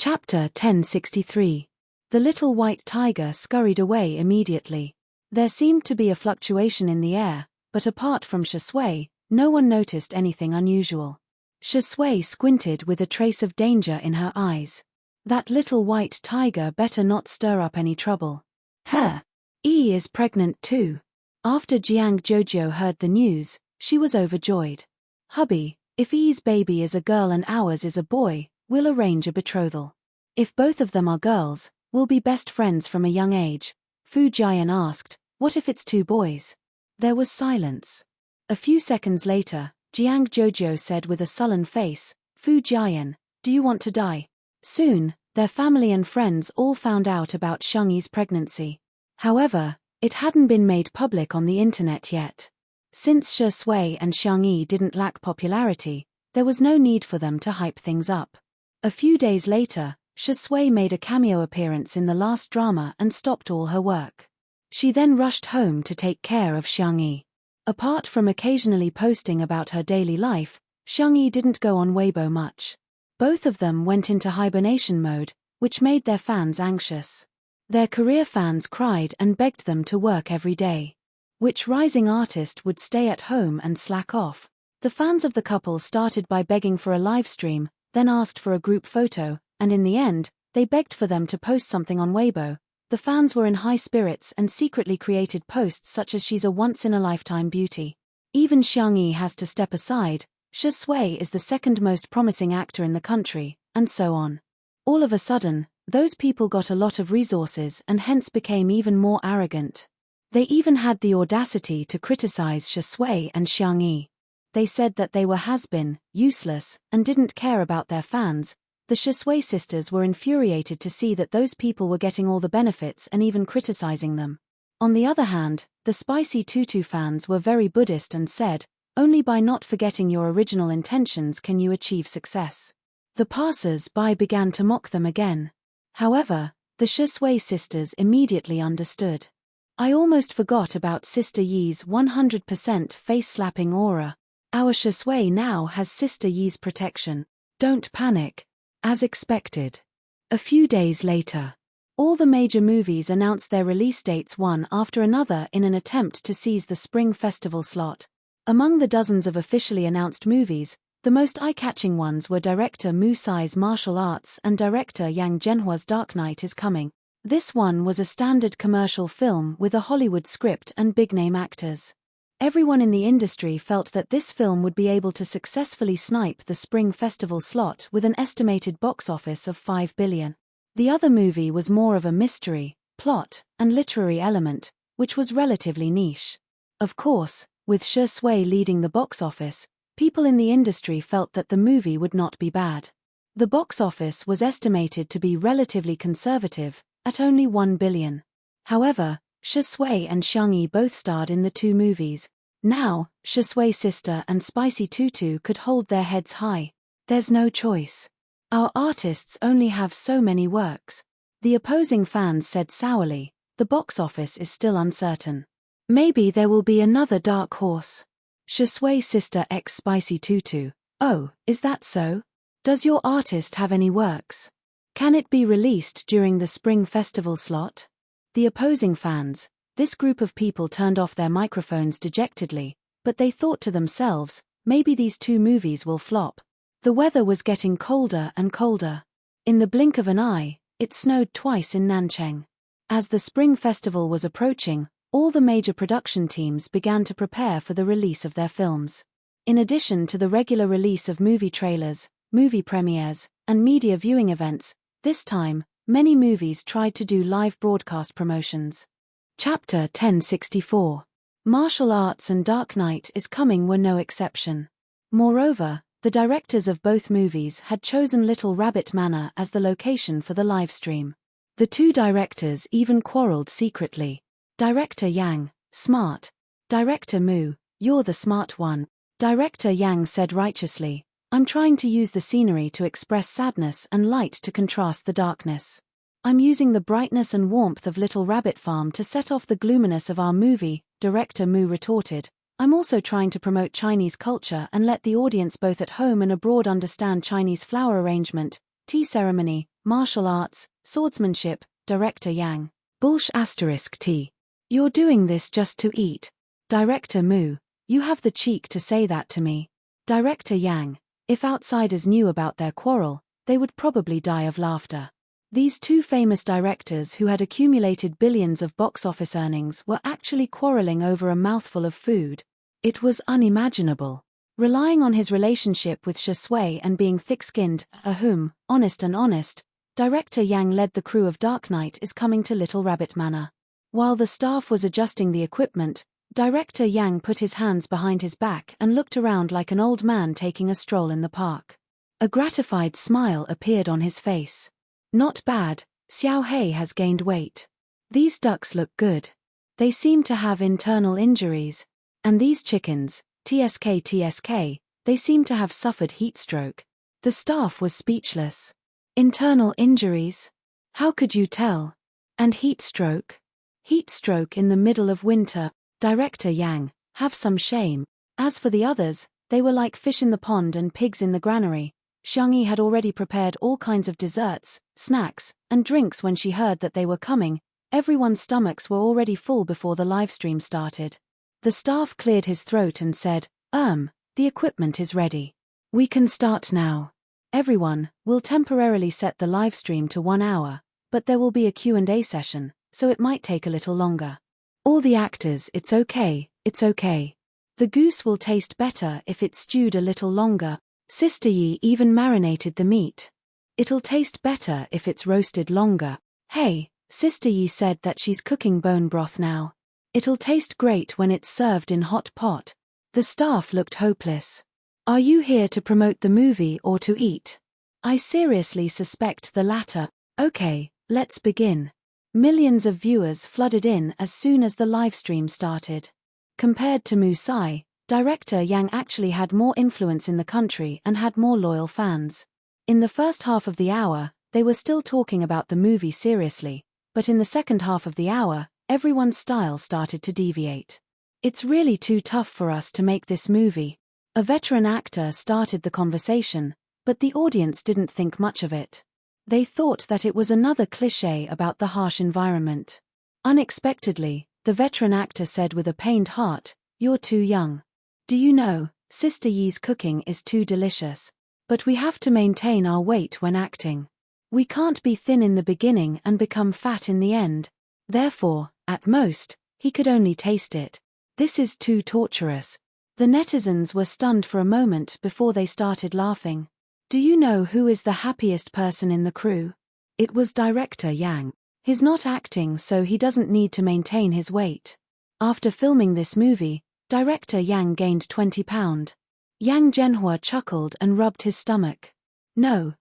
Chapter 1063. The little white tiger scurried away immediately. There seemed to be a fluctuation in the air, but apart from Shui, no one noticed anything unusual. Shui squinted with a trace of danger in her eyes. That little white tiger better not stir up any trouble. E is pregnant too. After Jiang Jojo heard the news, she was overjoyed. Hubby, if E's baby is a girl and ours is a boy, we'll arrange a betrothal. If both of them are girls, we'll be best friends from a young age. Fu Jian asked, what if it's two boys? There was silence. A few seconds later, Jiang Jojo said with a sullen face, Fu Jian, do you want to die? Soon, their family and friends all found out about Shangyi's pregnancy. However, it hadn't been made public on the internet yet. Since Shui and Shangyi didn't lack popularity, there was no need for them to hype things up. A few days later, Shui made a cameo appearance in the last drama and stopped all her work. She then rushed home to take care of Shangyi. Apart from occasionally posting about her daily life, Shangyi didn't go on Weibo much. Both of them went into hibernation mode, which made their fans anxious. Their career fans cried and begged them to work every day. Which rising artist would stay at home and slack off? The fans of the couple started by begging for a live stream, then asked for a group photo, and in the end, they begged for them to post something on Weibo. The fans were in high spirits and secretly created posts such as she's a once-in-a-lifetime beauty. Even Shangyi has to step aside, Shui is the second most promising actor in the country, and so on. All of a sudden, those people got a lot of resources and hence became even more arrogant. They even had the audacity to criticize Shui and Shangyi. They said that they were has-been, useless, and didn't care about their fans. The Shui sisters were infuriated to see that those people were getting all the benefits and even criticizing them. On the other hand, the Spicy Tutu fans were very Buddhist and said, only by not forgetting your original intentions can you achieve success. The passers-by began to mock them again. However, the Shui sisters immediately understood. I almost forgot about Sister Yi's 100% face-slapping aura. Our Shui now has Sister Yi's protection. Don't panic. As expected. A few days later, all the major movies announced their release dates one after another in an attempt to seize the Spring Festival slot. Among the dozens of officially announced movies, the most eye-catching ones were director Mu Sai's Martial Arts and director Yang Zhenhua's Dark Knight is Coming. This one was a standard commercial film with a Hollywood script and big-name actors. Everyone in the industry felt that this film would be able to successfully snipe the Spring Festival slot with an estimated box office of 5 billion. The other movie was more of a mystery, plot, and literary element, which was relatively niche. Of course, with Shui leading the box office, people in the industry felt that the movie would not be bad. The box office was estimated to be relatively conservative, at only 1 billion. However, Shui and Shangyi both starred in the two movies. Now, Shui sister and Spicy Tutu could hold their heads high. There's no choice. Our artists only have so many works. The opposing fans said sourly, the box office is still uncertain. Maybe there will be another dark horse. Shui sister x Spicy Tutu, oh, is that so? Does your artist have any works? Can it be released during the Spring Festival slot? The opposing fans, this group of people turned off their microphones dejectedly, but they thought to themselves, maybe these two movies will flop. The weather was getting colder and colder. In the blink of an eye, it snowed twice in Nancheng. As the Spring Festival was approaching, all the major production teams began to prepare for the release of their films. In addition to the regular release of movie trailers, movie premieres, and media viewing events, this time, many movies tried to do live broadcast promotions. Chapter 1064. Martial Arts and Dark Knight is Coming were no exception. Moreover, the directors of both movies had chosen Little Rabbit Manor as the location for the livestream. The two directors even quarreled secretly. Director Yang, smart. Director Mu, you're the smart one. Director Yang said righteously, I'm trying to use the scenery to express sadness and light to contrast the darkness. I'm using the brightness and warmth of Little Rabbit Farm to set off the gloominess of our movie, Director Mu retorted. I'm also trying to promote Chinese culture and let the audience both at home and abroad understand Chinese flower arrangement, tea ceremony, martial arts, swordsmanship, Director Yang. Bullsh *T. You're doing this just to eat. Director Mu. You have the cheek to say that to me. Director Yang. If outsiders knew about their quarrel, they would probably die of laughter. These two famous directors who had accumulated billions of box office earnings were actually quarreling over a mouthful of food. It was unimaginable. Relying on his relationship with Shui and being thick-skinned, honest and honest, Director Yang led the crew of Dark Knight is Coming to Little Rabbit Manor. While the staff was adjusting the equipment, Director Yang put his hands behind his back and looked around like an old man taking a stroll in the park. A gratified smile appeared on his face. Not bad, Xiao Hei has gained weight. These ducks look good. They seem to have internal injuries. And these chickens, TSK, they seem to have suffered heat stroke. The staff was speechless. Internal injuries? How could you tell? And heat stroke? Heat stroke in the middle of winter, Director Yang, have some shame. As for the others, they were like fish in the pond and pigs in the granary. Xiangyi had already prepared all kinds of desserts, snacks, and drinks when she heard that they were coming. Everyone's stomachs were already full before the livestream started. The staff cleared his throat and said, the equipment is ready. We can start now. Everyone, will temporarily set the livestream to 1 hour, but there will be a Q&A session, so it might take a little longer. All the actors, it's okay. The goose will taste better if it's stewed a little longer. Sister Yi even marinated the meat. It'll taste better if it's roasted longer. Hey, Sister Yi said that she's cooking bone broth now. It'll taste great when it's served in hot pot. The staff looked hopeless. Are you here to promote the movie or to eat? I seriously suspect the latter. Okay, let's begin. Millions of viewers flooded in as soon as the livestream started. Compared to Musai, Director Yang actually had more influence in the country and had more loyal fans. In the first half of the hour, they were still talking about the movie seriously, but in the second half of the hour, everyone's style started to deviate. It's really too tough for us to make this movie. A veteran actor started the conversation, but the audience didn't think much of it. They thought that it was another cliché about the harsh environment. Unexpectedly, the veteran actor said with a pained heart, "You're too young. Do you know, Sister Yi's cooking is too delicious. But we have to maintain our weight when acting. We can't be thin in the beginning and become fat in the end. Therefore, at most, he could only taste it. This is too torturous." The netizens were stunned for a moment before they started laughing. Do you know who is the happiest person in the crew? It was Director Yang. He's not acting, so he doesn't need to maintain his weight. After filming this movie, Director Yang gained 20 pounds. Yang Zhenhua chuckled and rubbed his stomach. No,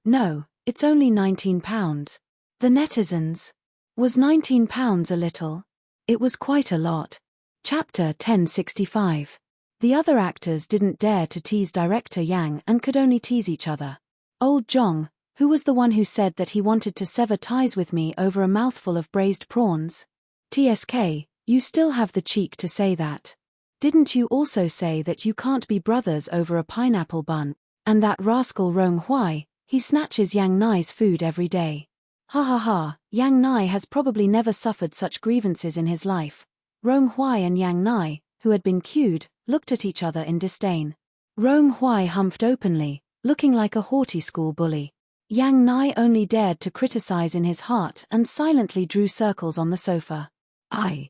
it's only 19 pounds. The netizens. Was 19 pounds a little? It was quite a lot. Chapter 1065. The other actors didn't dare to tease Director Yang and could only tease each other. Old Zhong, who was the one who said that he wanted to sever ties with me over a mouthful of braised prawns? TSK, you still have the cheek to say that. Didn't you also say that you can't be brothers over a pineapple bun? And that rascal Rong Huai, he snatches Yang Nai's food every day. Ha ha ha, Yang Nai has probably never suffered such grievances in his life. Rong Huai and Yang Nai, who had been cued, looked at each other in disdain. Rong Huai humphed openly, looking like a haughty school bully. Yang Nai only dared to criticize in his heart and silently drew circles on the sofa. I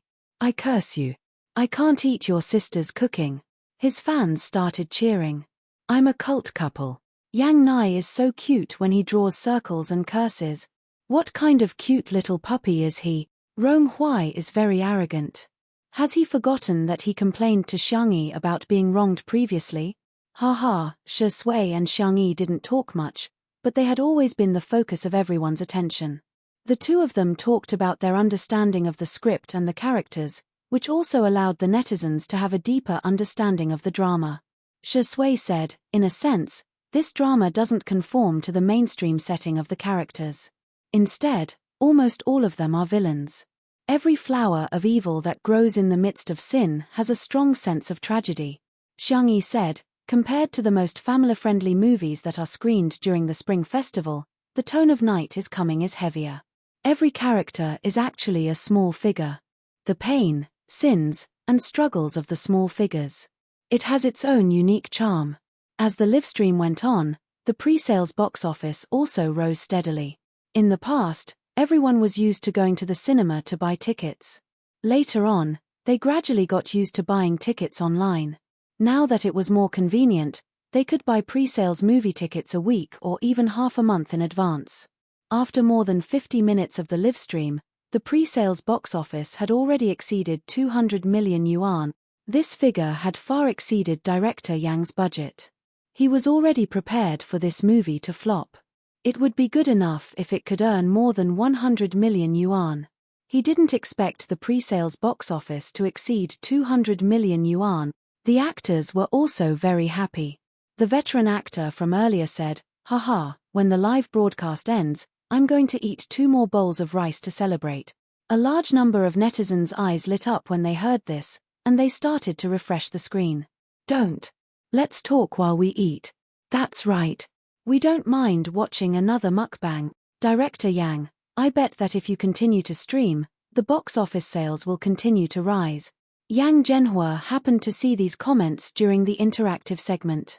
curse you. I can't eat your sister's cooking. His fans started cheering. I'm a cult couple. Yang Nai is so cute when he draws circles and curses. What kind of cute little puppy is he? Rong Huai is very arrogant. Has he forgotten that he complained to Xiangyi about being wronged previously? Ha ha, Shi Sui and Xiangyi didn't talk much, but they had always been the focus of everyone's attention. The two of them talked about their understanding of the script and the characters, which also allowed the netizens to have a deeper understanding of the drama. Shi Sui said, in a sense, this drama doesn't conform to the mainstream setting of the characters. Instead, almost all of them are villains. Every flower of evil that grows in the midst of sin has a strong sense of tragedy. Xiangyi said, compared to the most family-friendly movies that are screened during the Spring Festival, the tone of Night is Coming is heavier. Every character is actually a small figure. The pain, sins, and struggles of the small figures. It has its own unique charm. As the livestream went on, the pre-sales box office also rose steadily. In the past, everyone was used to going to the cinema to buy tickets. Later on, they gradually got used to buying tickets online. Now that it was more convenient, they could buy pre-sales movie tickets a week or even half a month in advance. After more than 50 minutes of the livestream, the pre-sales box office had already exceeded 200 million yuan. This figure had far exceeded director Yang's budget. He was already prepared for this movie to flop. It would be good enough if it could earn more than 100 million yuan. He didn't expect the pre-sales box office to exceed 200 million yuan. The actors were also very happy. The veteran actor from earlier said, "Haha, when the live broadcast ends, I'm going to eat 2 more bowls of rice to celebrate." A large number of netizens' eyes lit up when they heard this, and they started to refresh the screen. "Don't. Let's talk while we eat. That's right. We don't mind watching another mukbang. Director Yang, I bet that if you continue to stream, the box office sales will continue to rise." Yang Zhenhua happened to see these comments during the interactive segment.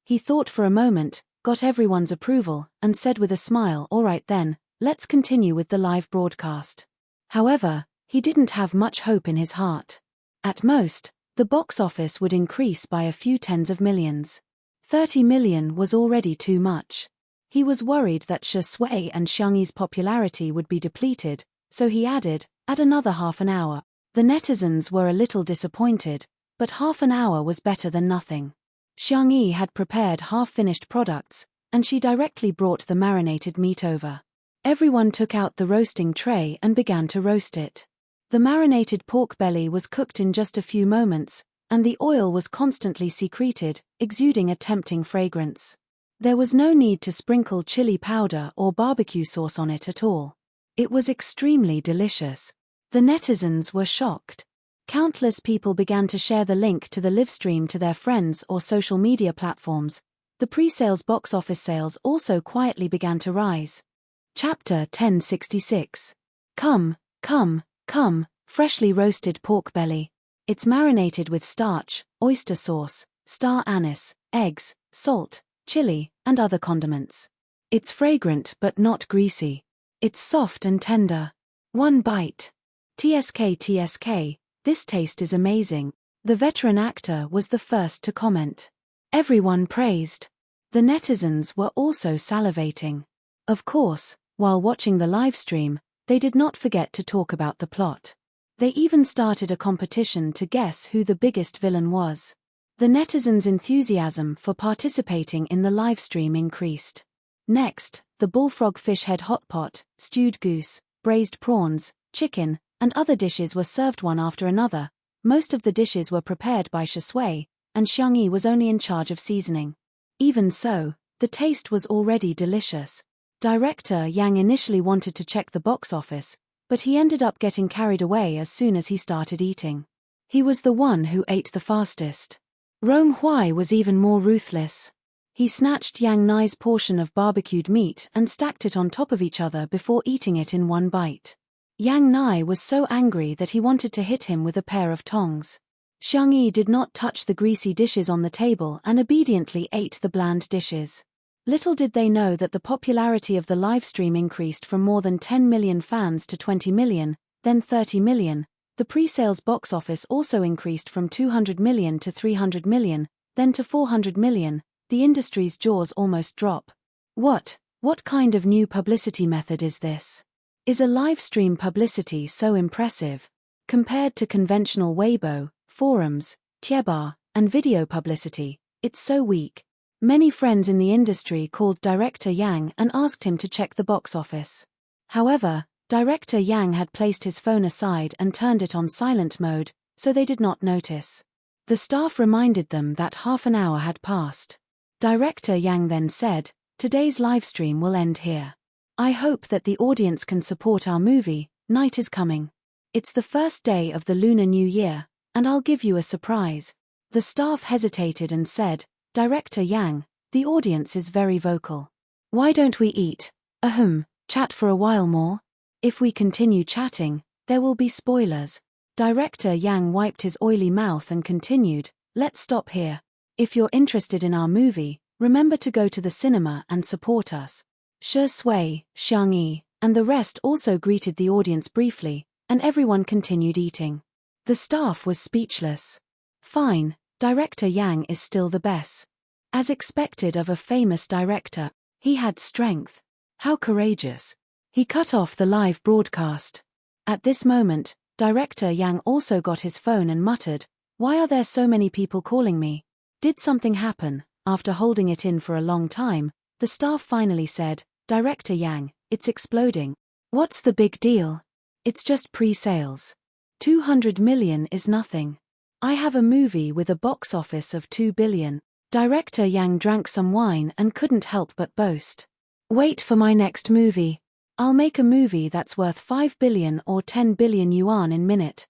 He thought for a moment, got everyone's approval, and said with a smile, "All right then, let's continue with the live broadcast." However, he didn't have much hope in his heart. At most, the box office would increase by a few tens of millions. 30 million was already too much. He was worried that Shui and Xiangyi's popularity would be depleted, so he added, "Add another half an hour." The netizens were a little disappointed, but half an hour was better than nothing. Xiangyi had prepared half-finished products, and she directly brought the marinated meat over. Everyone took out the roasting tray and began to roast it. The marinated pork belly was cooked in just a few moments, and the oil was constantly secreted, exuding a tempting fragrance. There was no need to sprinkle chili powder or barbecue sauce on it at all. It was extremely delicious. The netizens were shocked. Countless people began to share the link to the livestream to their friends or social media platforms. The pre-sales box office sales also quietly began to rise. Chapter 1066. Come, freshly roasted pork belly. It's marinated with starch, oyster sauce, star anise, eggs, salt, chili, and other condiments. It's fragrant but not greasy. It's soft and tender. One bite. TSK, this taste is amazing. The veteran actor was the first to comment. Everyone praised. The netizens were also salivating. Of course, while watching the livestream, they did not forget to talk about the plot. They even started a competition to guess who the biggest villain was. The netizens' enthusiasm for participating in the livestream increased. Next, the bullfrog fish head hot pot, stewed goose, braised prawns, chicken, and other dishes were served one after another. Most of the dishes were prepared by Shui, and Xiangyi was only in charge of seasoning. Even so, the taste was already delicious. Director Yang initially wanted to check the box office, but he ended up getting carried away as soon as he started eating. He was the one who ate the fastest. Rong Hui was even more ruthless. He snatched Yang Nai's portion of barbecued meat and stacked it on top of each other before eating it in one bite. Yang Nai was so angry that he wanted to hit him with a pair of tongs. Xiangyi did not touch the greasy dishes on the table and obediently ate the bland dishes. Little did they know that the popularity of the livestream increased from more than 10 million fans to 20 million, then 30 million. The pre-sales box office also increased from 200 million to 300 million, then to 400 million. The industry's jaws almost drop. What kind of new publicity method is this? Is a livestream publicity so impressive? Compared to conventional Weibo, forums, Tiebar, and video publicity, it's so weak. Many friends in the industry called Director Yang and asked him to check the box office. However, Director Yang had placed his phone aside and turned it on silent mode, so they did not notice. The staff reminded them that half an hour had passed. Director Yang then said, "Today's livestream will end here. I hope that the audience can support our movie, Night is Coming. It's the first day of the Lunar New Year, and I'll give you a surprise." The staff hesitated and said, "Director Yang, the audience is very vocal. Why don't we eat? Chat for a while more? If we continue chatting, there will be spoilers. Director Yang wiped his oily mouth and continued, let's stop here. If you're interested in our movie, remember to go to the cinema and support us. Shi Sui, Xiang Yi, and the rest also greeted the audience briefly, and everyone continued eating. The staff was speechless. Fine, Director Yang is still the best. As expected of a famous director, he had strength. How courageous. He cut off the live broadcast. At this moment, Director Yang also got his phone and muttered, why are there so many people calling me? Did something happen? After holding it in for a long time, the staff finally said, Director Yang, it's exploding. What's the big deal? It's just pre-sales. 200 million is nothing. I have a movie with a box office of 2 billion. Director Yang drank some wine and couldn't help but boast. Wait for my next movie. I'll make a movie that's worth 5 billion or 10 billion yuan in minute.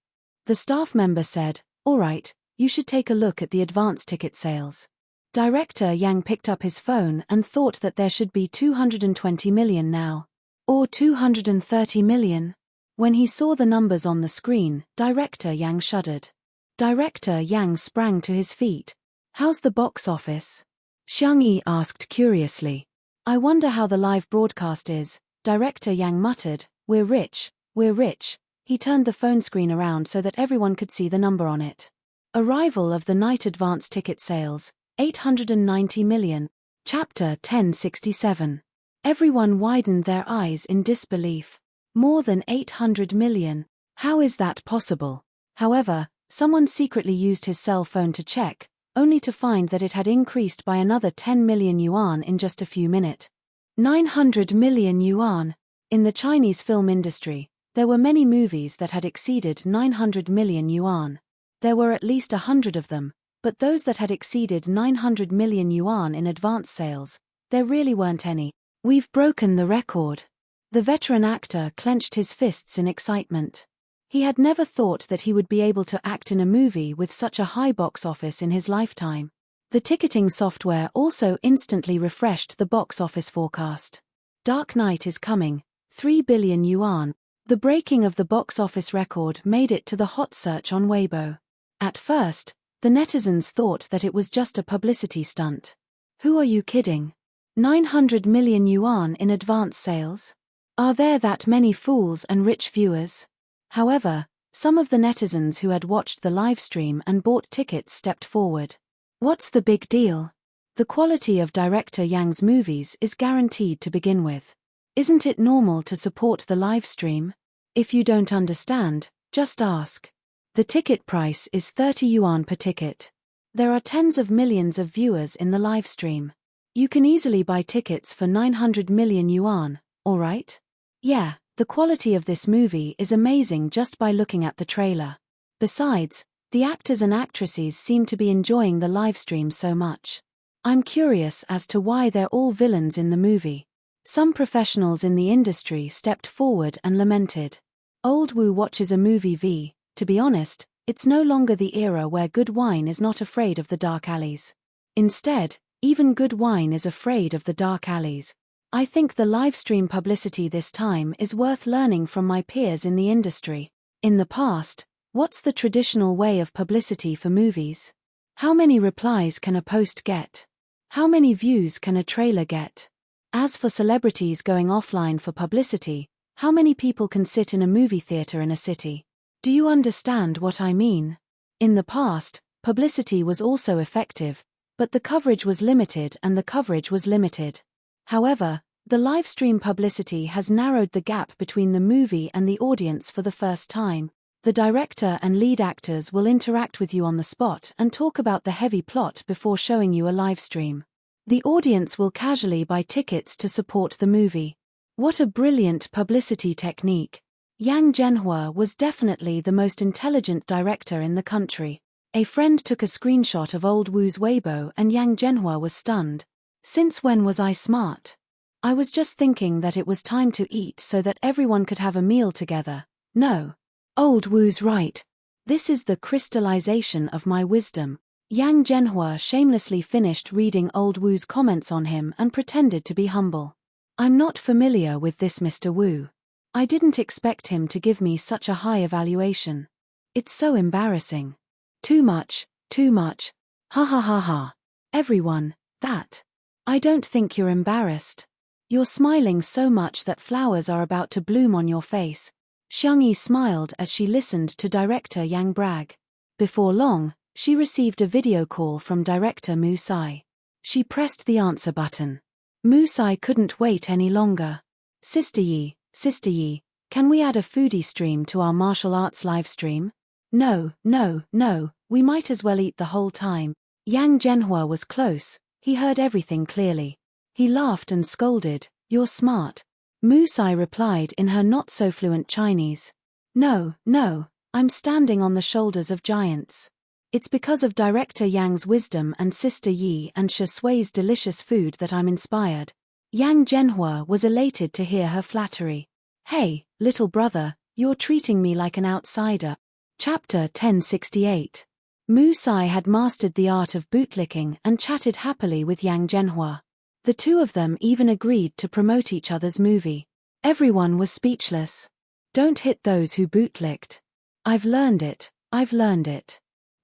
The staff member said, all right, you should take a look at the advance ticket sales. Director Yang picked up his phone and thought that there should be 220 million now. Or 230 million. When he saw the numbers on the screen, Director Yang shuddered. Director Yang sprang to his feet. How's the box office? Xiang Yi asked curiously. I wonder how the live broadcast is. Director Yang muttered, we're rich, we're rich. He turned the phone screen around so that everyone could see the number on it. Arrival of the night advance ticket sales, 890 million. Chapter 1067. Everyone widened their eyes in disbelief. More than 800 million. How is that possible? However, someone secretly used his cell phone to check, only to find that it had increased by another 10 million yuan in just a few minutes. 900 million yuan. In the Chinese film industry, there were many movies that had exceeded 900 million yuan. There were at least 100 of them, but those that had exceeded 900 million yuan in advance sales, there really weren't any. We've broken the record. The veteran actor clenched his fists in excitement. He had never thought that he would be able to act in a movie with such a high box office in his lifetime. The ticketing software also instantly refreshed the box office forecast. Dark Knight is coming, 3 billion yuan. The breaking of the box office record made it to the hot search on Weibo. At first, the netizens thought that it was just a publicity stunt. Who are you kidding? 900 million yuan in advance sales? Are there that many fools and rich viewers? However, some of the netizens who had watched the live stream and bought tickets stepped forward. What's the big deal? The quality of Director Yang's movies is guaranteed to begin with. Isn't it normal to support the live stream? If you don't understand, just ask. The ticket price is 30 yuan per ticket. There are tens of millions of viewers in the live stream. You can easily buy tickets for 900 million yuan, alright? Yeah, the quality of this movie is amazing just by looking at the trailer. Besides, the actors and actresses seem to be enjoying the live stream so much. I'm curious as to why they're all villains in the movie. Some professionals in the industry stepped forward and lamented. Old Wu watches a movie v. To be honest, it's no longer the era where good wine is not afraid of the dark alleys. Instead, even good wine is afraid of the dark alleys. I think the live stream publicity this time is worth learning from my peers in the industry. In the past, what's the traditional way of publicity for movies? How many replies can a post get? How many views can a trailer get? As for celebrities going offline for publicity, how many people can sit in a movie theater in a city? Do you understand what I mean? In the past, publicity was also effective, but the coverage was limited and the coverage was limited. However, the live stream publicity has narrowed the gap between the movie and the audience for the first time. The director and lead actors will interact with you on the spot and talk about the heavy plot before showing you a live stream. The audience will casually buy tickets to support the movie. What a brilliant publicity technique. Yang Zhenhua was definitely the most intelligent director in the country. A friend took a screenshot of old Wu's Weibo and Yang Zhenhua was stunned. Since when was I smart? I was just thinking that it was time to eat so that everyone could have a meal together. No. Old Wu's right. This is the crystallization of my wisdom. Yang Zhenhua shamelessly finished reading old Wu's comments on him and pretended to be humble. I'm not familiar with this Mr. Wu. I didn't expect him to give me such a high evaluation. It's so embarrassing. Too much, too much. Ha ha ha ha. Everyone, that. I don't think you're embarrassed. You're smiling so much that flowers are about to bloom on your face. Xiangyi smiled as she listened to director Yang brag. Before long, she received a video call from director Mu Sai. She pressed the answer button. Mu Sai couldn't wait any longer. Sister Yi, can we add a foodie stream to our martial arts live stream? No, we might as well eat the whole time. Yang Zhenhua was close, he heard everything clearly. He laughed and scolded, "You're smart." Mu Sai replied in her not-so-fluent Chinese. No, I'm standing on the shoulders of giants. It's because of director Yang's wisdom and Sister Yi and Shi Sui's delicious food that I'm inspired. Yang Zhenhua was elated to hear her flattery. Hey, little brother, you're treating me like an outsider. Chapter 1068. Mu Sai had mastered the art of bootlicking and chatted happily with Yang Zhenhua. The two of them even agreed to promote each other's movie. Everyone was speechless. Don't hit those who bootlicked. I've learned it.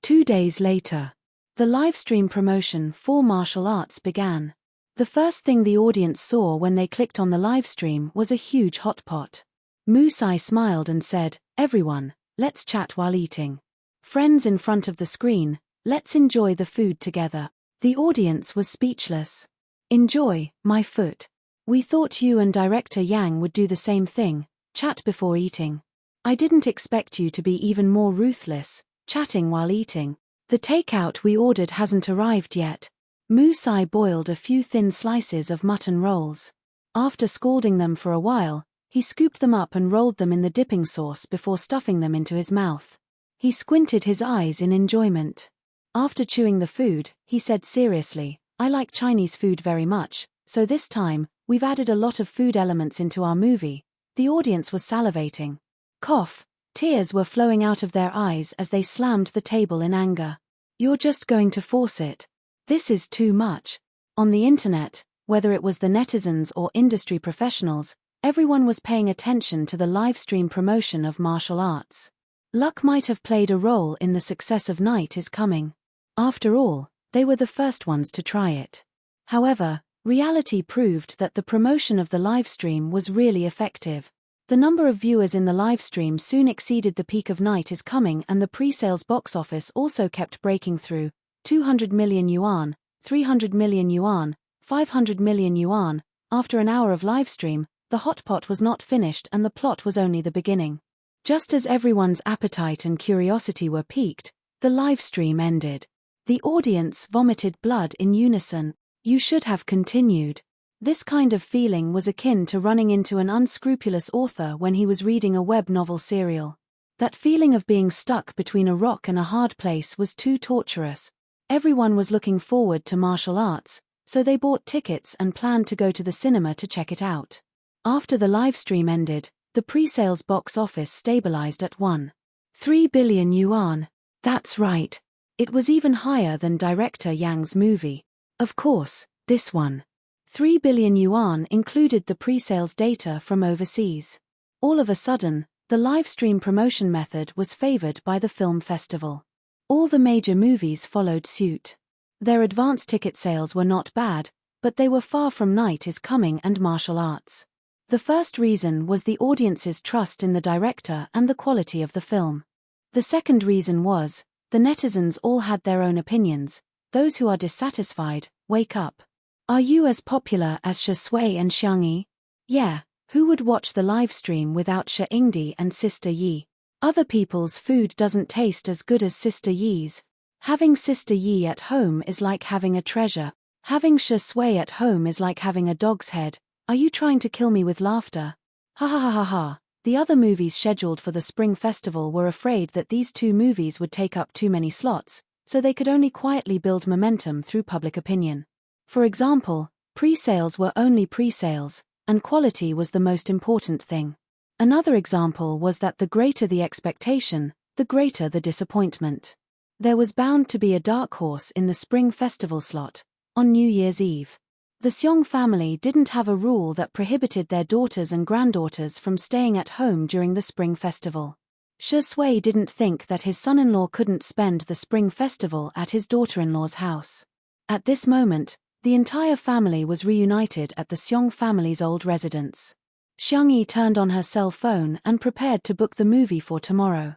2 days later. The livestream promotion for martial arts began. The first thing the audience saw when they clicked on the livestream was a huge hot pot. Mu Sai smiled and said, "Everyone, let's chat while eating. Friends in front of the screen, let's enjoy the food together." The audience was speechless. "Enjoy, my foot. We thought you and director Yang would do the same thing, chat before eating. I didn't expect you to be even more ruthless, chatting while eating. The takeout we ordered hasn't arrived yet." Mu Sai boiled a few thin slices of mutton rolls. After scalding them for a while, he scooped them up and rolled them in the dipping sauce before stuffing them into his mouth. He squinted his eyes in enjoyment. After chewing the food, he said seriously, "I like Chinese food very much, so this time, we've added a lot of food elements into our movie." The audience was salivating. Cough, tears were flowing out of their eyes as they slammed the table in anger. "You're just going to force it. This is too much." On the internet, whether it was the netizens or industry professionals, everyone was paying attention to the livestream promotion of martial arts. Luck might have played a role in the success of Night is Coming. After all, they were the first ones to try it. However, reality proved that the promotion of the livestream was really effective. The number of viewers in the livestream soon exceeded the peak of Night is Coming, and the pre-sales box office also kept breaking through. 200 million yuan, 300 million yuan, 500 million yuan. After an hour of livestream, the hot pot was not finished and the plot was only the beginning. Just as everyone's appetite and curiosity were piqued, the livestream ended. The audience vomited blood in unison. You should have continued. This kind of feeling was akin to running into an unscrupulous author when he was reading a web novel serial. That feeling of being stuck between a rock and a hard place was too torturous. Everyone was looking forward to martial arts, so they bought tickets and planned to go to the cinema to check it out. After the livestream ended, the pre-sales box office stabilized at 1.3 billion yuan. That's right. It was even higher than director Yang's movie. Of course, this 1.3 billion yuan included the pre-sales data from overseas. All of a sudden, the livestream promotion method was favored by the film festival. All the major movies followed suit. Their advance ticket sales were not bad, but they were far from Night is Coming and martial arts. The first reason was the audience's trust in the director and the quality of the film. The second reason was, the netizens all had their own opinions. Those who are dissatisfied, wake up. Are you as popular as Shi Sui and Xiangyi? Yeah, who would watch the livestream without Shi Ingdi and Sister Yi? Other people's food doesn't taste as good as Sister Yi's. Having Sister Yi at home is like having a treasure. Having Shi Sui at home is like having a dog's head. Are you trying to kill me with laughter? Ha ha ha ha ha. The other movies scheduled for the Spring Festival were afraid that these two movies would take up too many slots, so they could only quietly build momentum through public opinion. For example, pre-sales were only pre-sales, and quality was the most important thing. Another example was that the greater the expectation, the greater the disappointment. There was bound to be a dark horse in the Spring Festival slot, on New Year's Eve. The Seong family didn't have a rule that prohibited their daughters and granddaughters from staying at home during the Spring Festival. Shi Sui didn't think that his son-in-law couldn't spend the Spring Festival at his daughter-in-law's house. At this moment, the entire family was reunited at the Seong family's old residence. Xiangyi turned on her cell phone and prepared to book the movie for tomorrow.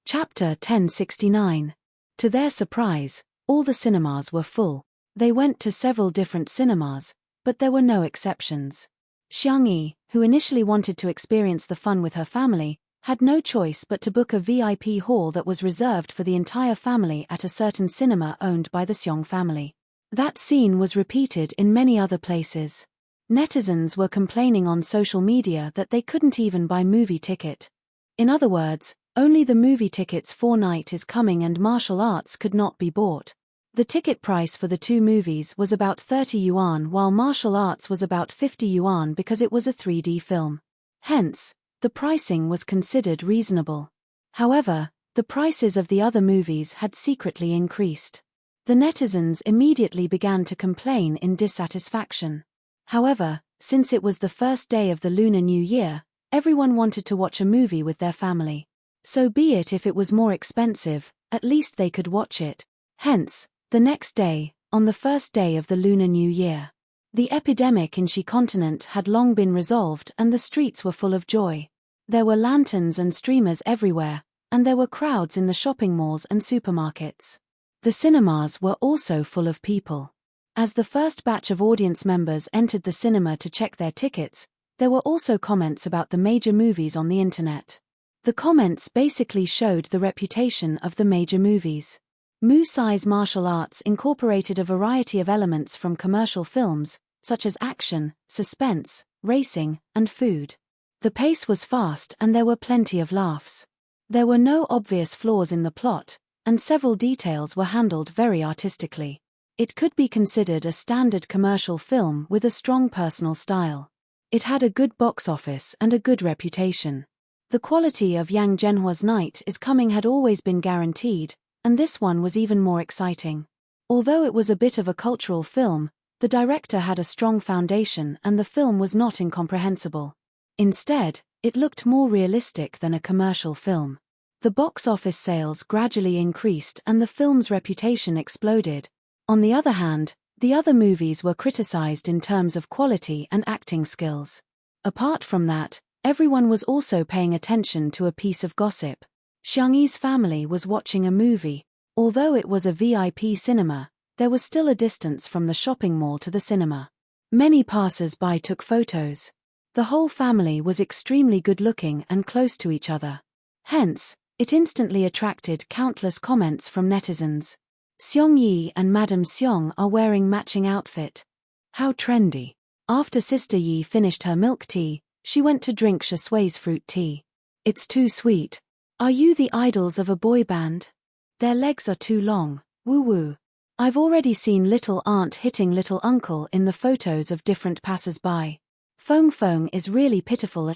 Chapter 1069. To their surprise, all the cinemas were full. They went to several different cinemas, but there were no exceptions. Xiangyi, who initially wanted to experience the fun with her family, had no choice but to book a VIP hall that was reserved for the entire family at a certain cinema owned by the Seong family. That scene was repeated in many other places. Netizens were complaining on social media that they couldn't even buy movie ticket. In other words, only the movie tickets for Night is Coming and Martial Arts could not be bought. The ticket price for the two movies was about 30 yuan while Martial Arts was about 50 yuan because it was a 3D film. Hence, the pricing was considered reasonable. However, the prices of the other movies had secretly increased. The netizens immediately began to complain in dissatisfaction. However, since it was the first day of the Lunar New Year, everyone wanted to watch a movie with their family. So be it if it was more expensive, at least they could watch it. Hence, the next day, on the first day of the Lunar New Year, the epidemic in Xi continent had long been resolved and the streets were full of joy. There were lanterns and streamers everywhere, and there were crowds in the shopping malls and supermarkets. The cinemas were also full of people. As the first batch of audience members entered the cinema to check their tickets, there were also comments about the major movies on the internet. The comments basically showed the reputation of the major movies. Musai's Martial Arts incorporated a variety of elements from commercial films, such as action, suspense, racing, and food. The pace was fast and there were plenty of laughs. There were no obvious flaws in the plot, and several details were handled very artistically. It could be considered a standard commercial film with a strong personal style. It had a good box office and a good reputation. The quality of Yang Zhenhua's Night is Coming had always been guaranteed, and this one was even more exciting. Although it was a bit of a cultural film, the director had a strong foundation and the film was not incomprehensible. Instead, it looked more realistic than a commercial film. The box office sales gradually increased and the film's reputation exploded. On the other hand, the other movies were criticized in terms of quality and acting skills. Apart from that, everyone was also paying attention to a piece of gossip. Xiangyi's family was watching a movie. Although it was a VIP cinema, there was still a distance from the shopping mall to the cinema. Many passers-by took photos. The whole family was extremely good-looking and close to each other. Hence, it instantly attracted countless comments from netizens. Seong Yi and Madame Seong are wearing matching outfit. How trendy. After Sister Yi finished her milk tea, she went to drink Shi Sui's fruit tea. It's too sweet. Are you the idols of a boy band? Their legs are too long, woo-woo. I've already seen little aunt hitting little uncle in the photos of different passers-by. Feng Feng is really pitiful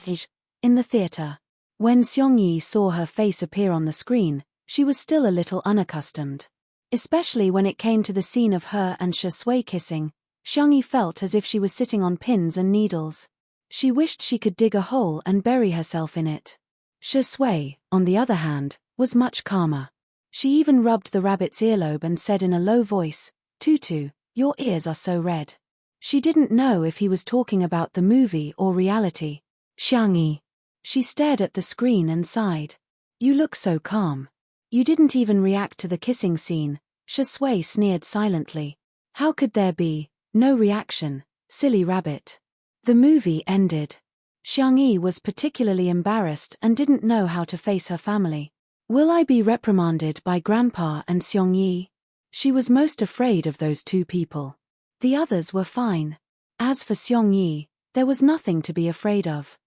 in the theater. When Seong Yi saw her face appear on the screen, she was still a little unaccustomed. Especially when it came to the scene of her and Shi Sui kissing, Xiangyi felt as if she was sitting on pins and needles. She wished she could dig a hole and bury herself in it. Shi Sui, on the other hand, was much calmer. She even rubbed the rabbit's earlobe and said in a low voice, "Tutu, your ears are so red." She didn't know if he was talking about the movie or reality. Xiangyi. She stared at the screen and sighed. You look so calm. You didn't even react to the kissing scene. Shi Sui sneered silently. How could there be no reaction, silly rabbit? The movie ended. Xiangyi was particularly embarrassed and didn't know how to face her family. Will I be reprimanded by Grandpa and Seong Yi? She was most afraid of those two people. The others were fine. As for Seong Yi, there was nothing to be afraid of.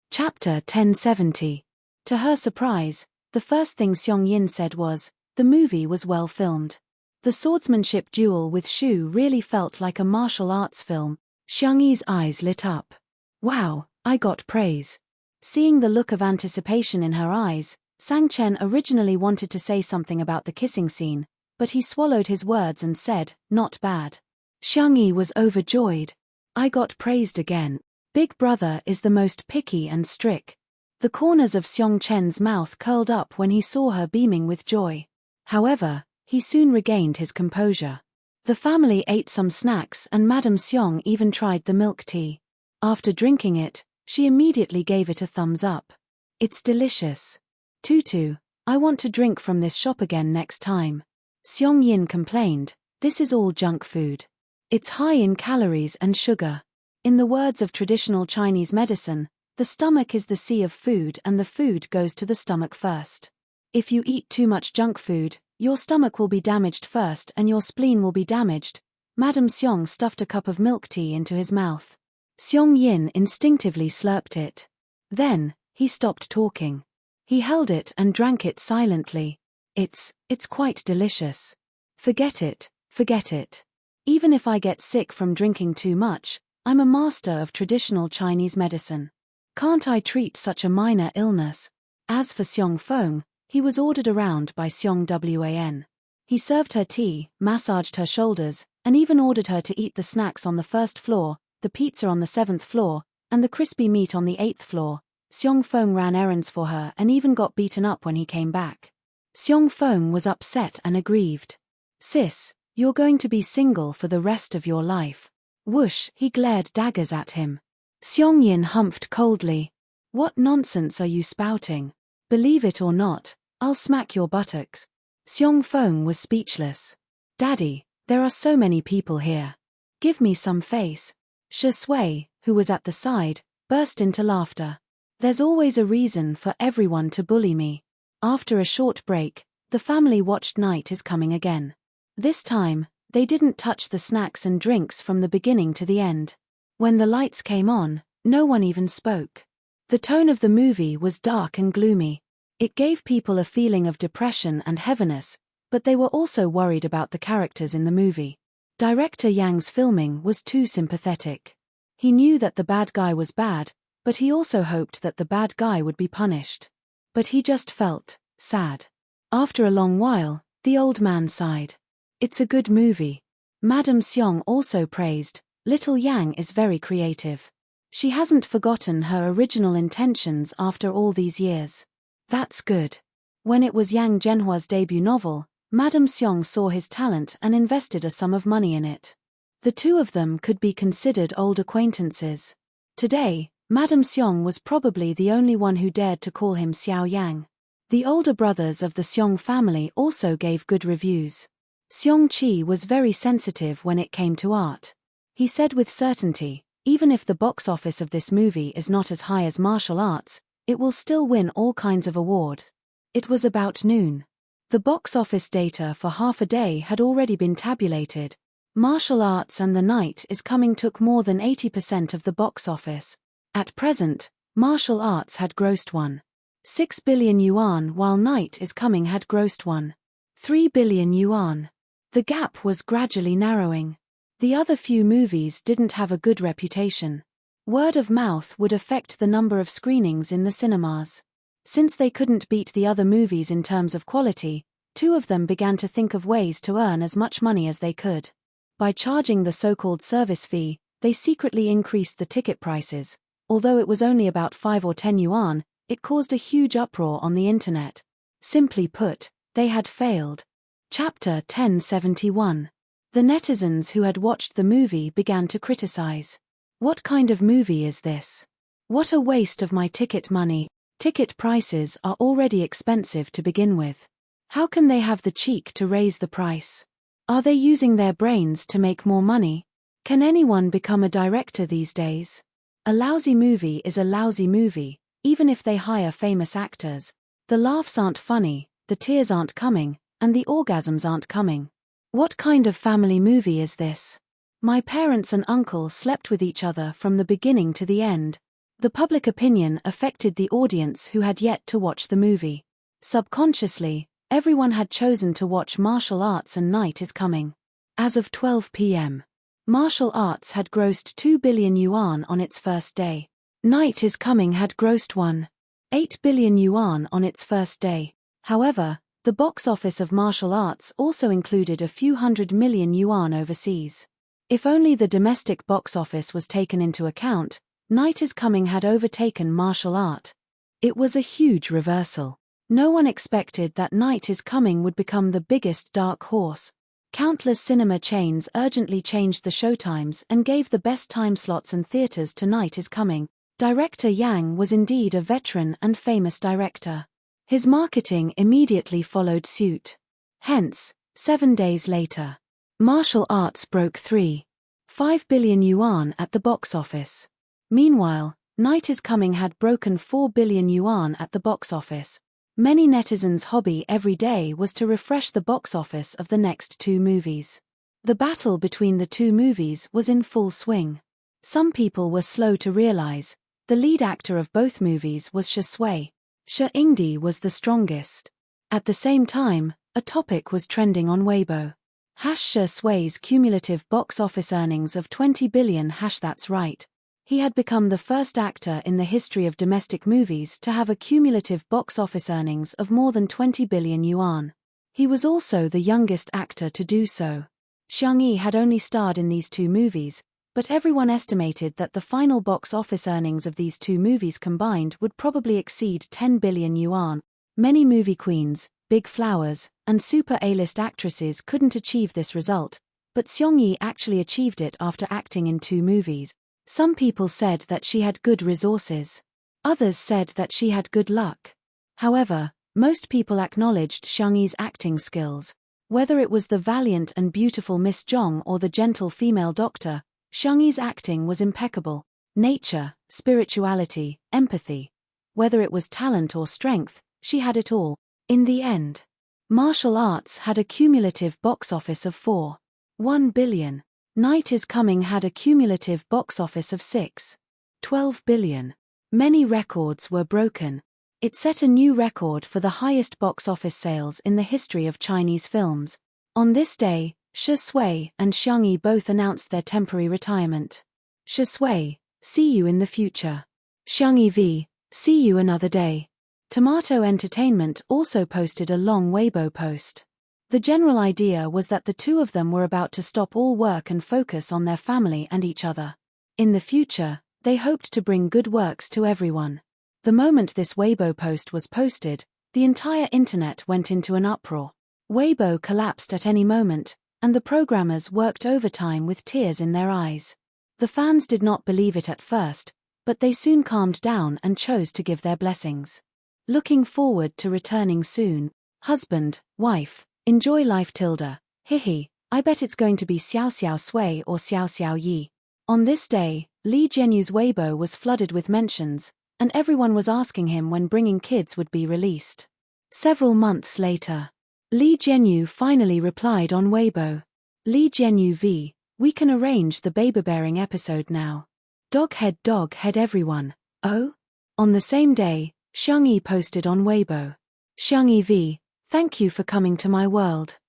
Chapter 1070. To her surprise, the first thing Seong Yin said was, the movie was well filmed. The swordsmanship duel with Shu really felt like a martial arts film. Xiangyi's eyes lit up. Wow, I got praise. Seeing the look of anticipation in her eyes, Sang Chen originally wanted to say something about the kissing scene, but he swallowed his words and said, not bad. Xiangyi was overjoyed. I got praised again. Big Brother is the most picky and strict. The corners of Xiong Chen's mouth curled up when he saw her beaming with joy. However, he soon regained his composure. The family ate some snacks and Madame Xiong even tried the milk tea. After drinking it, she immediately gave it a thumbs up. It's delicious. Tutu, I want to drink from this shop again next time. Xiong Yin complained, this is all junk food. It's high in calories and sugar. In the words of traditional Chinese medicine, the stomach is the sea of food and the food goes to the stomach first. If you eat too much junk food, your stomach will be damaged first and your spleen will be damaged. Madame Xiong stuffed a cup of milk tea into his mouth. Xiong Yin instinctively slurped it. Then, he stopped talking. He held it and drank it silently. It's quite delicious. Forget it, forget it. Even if I get sick from drinking too much, I'm a master of traditional Chinese medicine. Can't I treat such a minor illness? As for Xiong Feng, he was ordered around by Xiong Wan. He served her tea, massaged her shoulders, and even ordered her to eat the snacks on the first floor, the pizza on the 7th floor, and the crispy meat on the 8th floor. Xiong Feng ran errands for her and even got beaten up when he came back. Xiong Feng was upset and aggrieved. Sis, you're going to be single for the rest of your life. Whoosh, he glared daggers at him. Xiong Yin humphed coldly. What nonsense are you spouting? Believe it or not, I'll smack your buttocks. Xiong Feng was speechless. Daddy, there are so many people here. Give me some face. Shi Sui, who was at the side, burst into laughter. There's always a reason for everyone to bully me. After a short break, the family watched Night is Coming again. This time, they didn't touch the snacks and drinks from the beginning to the end. When the lights came on, no one even spoke. The tone of the movie was dark and gloomy. It gave people a feeling of depression and heaviness, but they were also worried about the characters in the movie. Director Yang's filming was too sympathetic. He knew that the bad guy was bad, but he also hoped that the bad guy would be punished. But he just felt sad. After a long while, the old man sighed. It's a good movie. Madame Xiong also praised, Little Yang is very creative. She hasn't forgotten her original intentions after all these years. That's good. When it was Yang Zhenhua's debut novel, Madame Xiong saw his talent and invested a sum of money in it. The two of them could be considered old acquaintances. Today, Madame Xiong was probably the only one who dared to call him Xiao Yang. The older brothers of the Xiong family also gave good reviews. Xiong Qi was very sensitive when it came to art. He said with certainty, even if the box office of this movie is not as high as martial arts, it will still win all kinds of awards. It was about noon. The box office data for half a day had already been tabulated. Martial Arts and The Night is Coming took more than 80% of the box office. At present, Martial Arts had grossed 1.6 billion yuan while Night is Coming had grossed 1.3 billion yuan. The gap was gradually narrowing. The other few movies didn't have a good reputation. Word of mouth would affect the number of screenings in the cinemas. Since they couldn't beat the other movies in terms of quality, two of them began to think of ways to earn as much money as they could. By charging the so-called service fee, they secretly increased the ticket prices. Although it was only about 5 or 10 yuan, it caused a huge uproar on the internet. Simply put, they had failed. Chapter 1071. The netizens who had watched the movie began to criticize. What kind of movie is this? What a waste of my ticket money. Ticket prices are already expensive to begin with. How can they have the cheek to raise the price? Are they using their brains to make more money? Can anyone become a director these days? A lousy movie is a lousy movie, even if they hire famous actors. The laughs aren't funny, the tears aren't coming, and the orgasms aren't coming. What kind of family movie is this? My parents and uncle slept with each other from the beginning to the end. The public opinion affected the audience who had yet to watch the movie. Subconsciously, everyone had chosen to watch Martial Arts and Night is Coming. As of 12 p.m., Martial Arts had grossed 2 billion yuan on its first day. Night is Coming had grossed 1.8 billion yuan on its first day. However, the box office of Martial Arts also included a few hundred million yuan overseas. If only the domestic box office was taken into account, Night is Coming had overtaken martial art. It was a huge reversal. No one expected that Night is Coming would become the biggest dark horse. Countless cinema chains urgently changed the showtimes and gave the best time slots and theaters to Night is Coming. Director Yang was indeed a veteran and famous director. His marketing immediately followed suit. Hence, 7 days later, martial arts broke 3.5 billion yuan at the box office. Meanwhile, Night is Coming had broken 4 billion yuan at the box office. Many netizens' hobby every day was to refresh the box office of the next two movies. The battle between the two movies was in full swing. Some people were slow to realize the lead actor of both movies was Shi Sui. Shi Yingdi was the strongest. At the same time, a topic was trending on Weibo. Shi Sui's cumulative box office earnings of 20 billion. That's right. He had become the first actor in the history of domestic movies to have a cumulative box office earnings of more than 20 billion yuan. He was also the youngest actor to do so. Xiang Yi had only starred in these two movies, but everyone estimated that the final box office earnings of these two movies combined would probably exceed 10 billion yuan. Many movie queens, big flowers, and super A-list actresses couldn't achieve this result, but Xiang Yi actually achieved it after acting in two movies. Some people said that she had good resources. Others said that she had good luck. However, most people acknowledged Xiang Yi's acting skills. Whether it was the valiant and beautiful Miss Zhong or the gentle female doctor, Xiang Yi's acting was impeccable. Nature, spirituality, empathy. Whether it was talent or strength, she had it all. In the end, martial arts had a cumulative box office of 4.1 billion. Night is Coming had a cumulative box office of 6.12 billion. Many records were broken. It set a new record for the highest box office sales in the history of Chinese films. On this day, Shi Sui and Xiang Yi both announced their temporary retirement. Shi Sui, see you in the future. Xiang Yi, see you another day. Tomato Entertainment also posted a long Weibo post. The general idea was that the two of them were about to stop all work and focus on their family and each other. In the future, they hoped to bring good works to everyone. The moment this Weibo post was posted, the entire internet went into an uproar. Weibo collapsed at any moment, and the programmers worked overtime with tears in their eyes. The fans did not believe it at first, but they soon calmed down and chose to give their blessings. Looking forward to returning soon. Husband, wife, enjoy life tilde. Hihi, I bet it's going to be Xiao Xiao Sui or Xiao Xiao Yi. On this day, Li Jianyu's Weibo was flooded with mentions, and everyone was asking him when Bringing Kids would be released. Several months later, Li Jianyu finally replied on Weibo. Li Jianyu we can arrange the baby-bearing episode now. Dog head everyone. Oh? On the same day, Xiang Yi posted on Weibo. Xiang Yi thank you for coming to my world.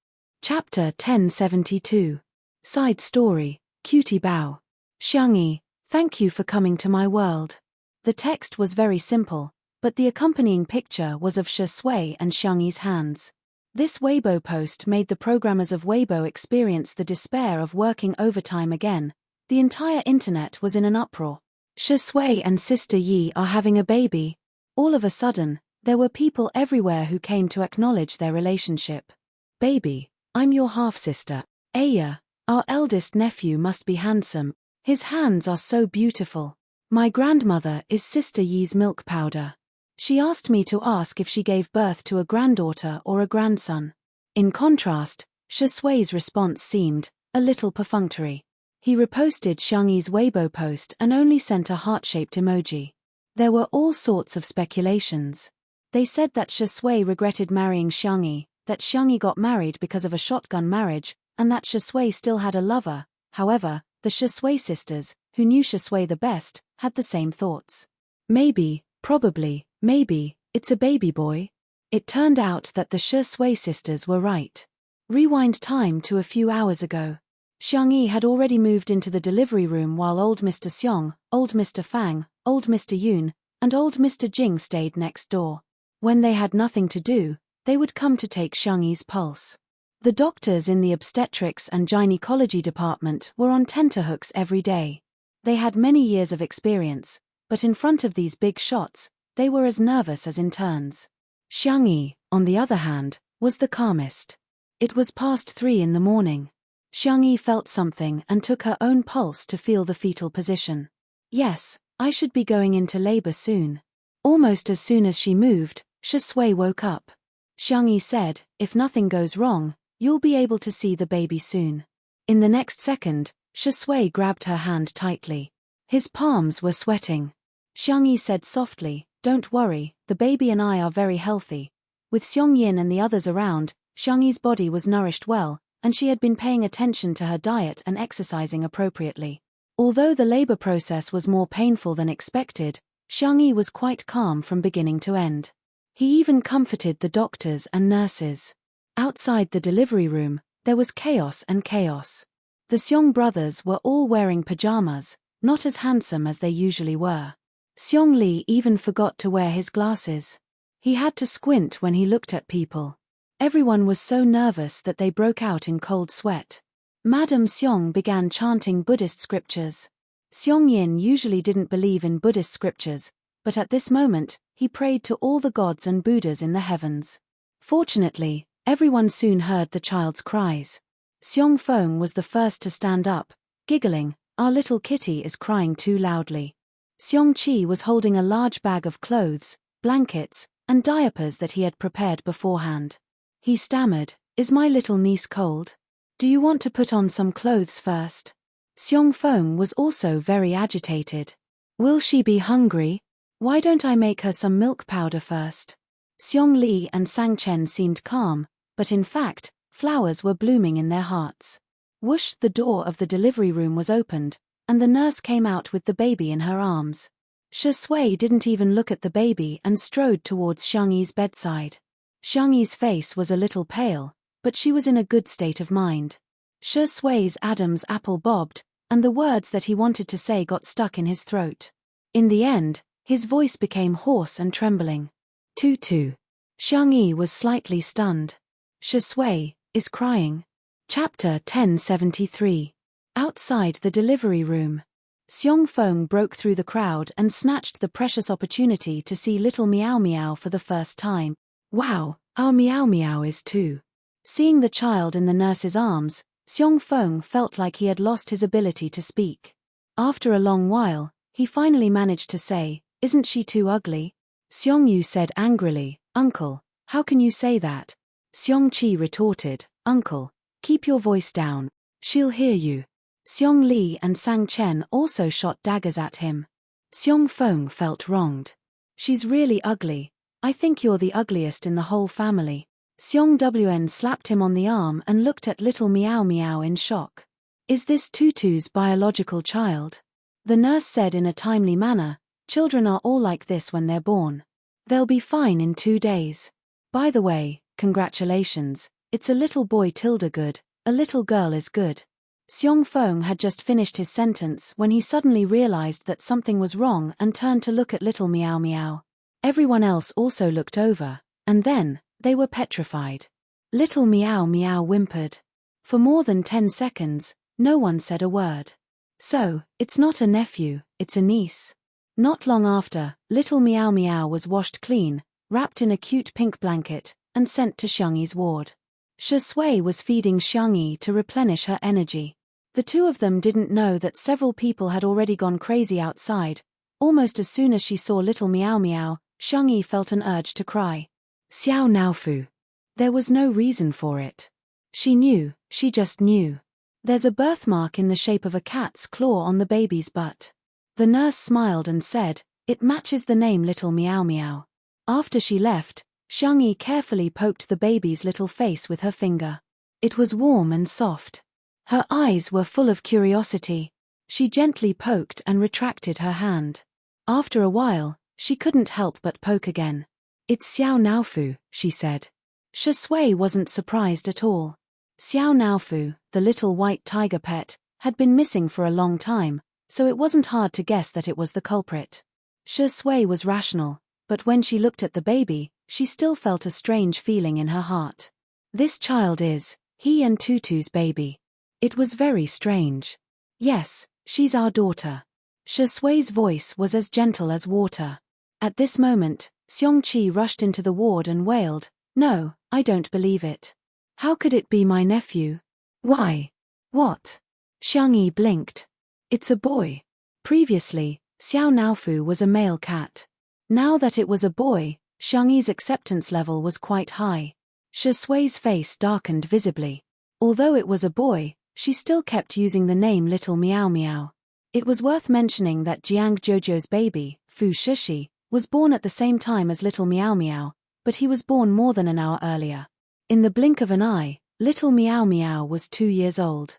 Chapter 1072. Side story, Cutie Bao. Xiang Yi, thank you for coming to my world. The text was very simple, but the accompanying picture was of Shi Sui and Xiang Yi's hands. This Weibo post made the programmers of Weibo experience the despair of working overtime again. The entire internet was in an uproar. Shi Sui and Sister Yi are having a baby. All of a sudden, there were people everywhere who came to acknowledge their relationship. Baby, I'm your half-sister. Aya, our eldest nephew must be handsome. His hands are so beautiful. My grandmother is Sister Yi's milk powder. She asked me to ask if she gave birth to a granddaughter or a grandson. In contrast, Shi Sui's response seemed a little perfunctory. He reposted Xiang Yi's Weibo post and only sent a heart-shaped emoji. There were all sorts of speculations. They said that Shi Sui regretted marrying Xiang Yi, that Xiang Yi got married because of a shotgun marriage, and that Shi Sui still had a lover. However, the Shi Sui sisters, who knew Shi Sui the best, had the same thoughts. Maybe, probably, maybe, it's a baby boy. It turned out that the Shi Sui sisters were right. Rewind time to a few hours ago. Xiang Yi had already moved into the delivery room while old Mr. Xiong, old Mr. Fang, old Mr. Yun, and old Mr. Jing stayed next door. When they had nothing to do, they would come to take Xiang Yi's pulse. The doctors in the obstetrics and gynecology department were on tenterhooks every day. They had many years of experience, but in front of these big shots, they were as nervous as interns. Xiangyi, on the other hand, was the calmest. It was past 3 in the morning. Xiangyi felt something and took her own pulse to feel the fetal position. Yes, I should be going into labor soon. Almost as soon as she moved, Shui woke up. Xiangyi said, if nothing goes wrong, you'll be able to see the baby soon. In the next second, Shui grabbed her hand tightly. His palms were sweating. Xiangyi said softly, don't worry, the baby and I are very healthy. With Xiongyin and the others around, Xiangyi's body was nourished well, and she had been paying attention to her diet and exercising appropriately. Although the labor process was more painful than expected, Xiangyi was quite calm from beginning to end. He even comforted the doctors and nurses. Outside the delivery room, there was chaos and chaos. The Xiong brothers were all wearing pajamas, not as handsome as they usually were. Xiong Li even forgot to wear his glasses. He had to squint when he looked at people. Everyone was so nervous that they broke out in cold sweat. Madame Xiong began chanting Buddhist scriptures. Xiongyin usually didn't believe in Buddhist scriptures, but at this moment, he prayed to all the gods and Buddhas in the heavens. Fortunately, everyone soon heard the child's cries. Xiong Feng was the first to stand up, giggling, our little kitty is crying too loudly. Xiong Qi was holding a large bag of clothes, blankets, and diapers that he had prepared beforehand. He stammered, is my little niece cold? Do you want to put on some clothes first? Xiong Feng was also very agitated. Will she be hungry? Why don't I make her some milk powder first? Xiong Li and Sang Chen seemed calm, but in fact, flowers were blooming in their hearts. Whoosh, the door of the delivery room was opened, and the nurse came out with the baby in her arms. Shui didn't even look at the baby and strode towards Xiangyi's bedside. Xiangyi's face was a little pale, but she was in a good state of mind. Shui's Adam's apple bobbed, and the words that he wanted to say got stuck in his throat. In the end, his voice became hoarse and trembling. Tutu. Xiangyi was slightly stunned. Shui is crying. Chapter 1073. Outside the delivery room. Xiong Feng broke through the crowd and snatched the precious opportunity to see little Meow Meow for the first time. Wow, our Meow Meow is too. Seeing the child in the nurse's arms, Xiong Feng felt like he had lost his ability to speak. After a long while, he finally managed to say, isn't she too ugly? Xiong Yu said angrily, Uncle, how can you say that? Xiong Qi retorted, Uncle, keep your voice down. She'll hear you. Xiong Li and Sang Chen also shot daggers at him. Xiong Feng felt wronged. She's really ugly. I think you're the ugliest in the whole family. Xiong Wn slapped him on the arm and looked at little Meow Meow in shock. Is this Tutu's biological child? The nurse said in a timely manner, children are all like this when they're born. They'll be fine in 2 days. By the way, congratulations, it's a little boy tilde good, a little girl is good. Xiong Feng had just finished his sentence when he suddenly realized that something was wrong and turned to look at little Meow Meow. Everyone else also looked over, and then, they were petrified. Little Meow Meow whimpered. For more than 10 seconds, no one said a word. So, it's not a nephew, it's a niece. Not long after, little Meow Meow was washed clean, wrapped in a cute pink blanket, and sent to Xiangyi's ward. Shui was feeding Xiangyi to replenish her energy. The two of them didn't know that several people had already gone crazy outside. Almost as soon as she saw little Meow Meow, Xiangyi felt an urge to cry. Xiao Naofu. There was no reason for it. She knew, she just knew. There's a birthmark in the shape of a cat's claw on the baby's butt. The nurse smiled and said, it matches the name little Meow Meow. After she left, Xiangyi carefully poked the baby's little face with her finger. It was warm and soft. Her eyes were full of curiosity. She gently poked and retracted her hand. After a while, she couldn't help but poke again. It's Xiao Naofu, she said. Shui wasn't surprised at all. Xiao Naofu, the little white tiger pet, had been missing for a long time, so it wasn't hard to guess that it was the culprit. Shui was rational, but when she looked at the baby, she still felt a strange feeling in her heart. This child is, He and Tutu's baby. It was very strange. Yes, she's our daughter. Shusui's voice was as gentle as water. At this moment, Xiongqi rushed into the ward and wailed, "No, I don't believe it. How could it be my nephew? Why? What?" Xiangyi blinked. "It's a boy." Previously, Xiao Naofu was a male cat. Now that it was a boy, Xiangyi's acceptance level was quite high. Shusui's face darkened visibly. Although it was a boy, she still kept using the name Little Meow Meow. It was worth mentioning that Jiang Jojo's baby, Fu Shishi, was born at the same time as Little Meow Meow, but he was born more than an hour earlier. In the blink of an eye, Little Meow Meow was 2 years old.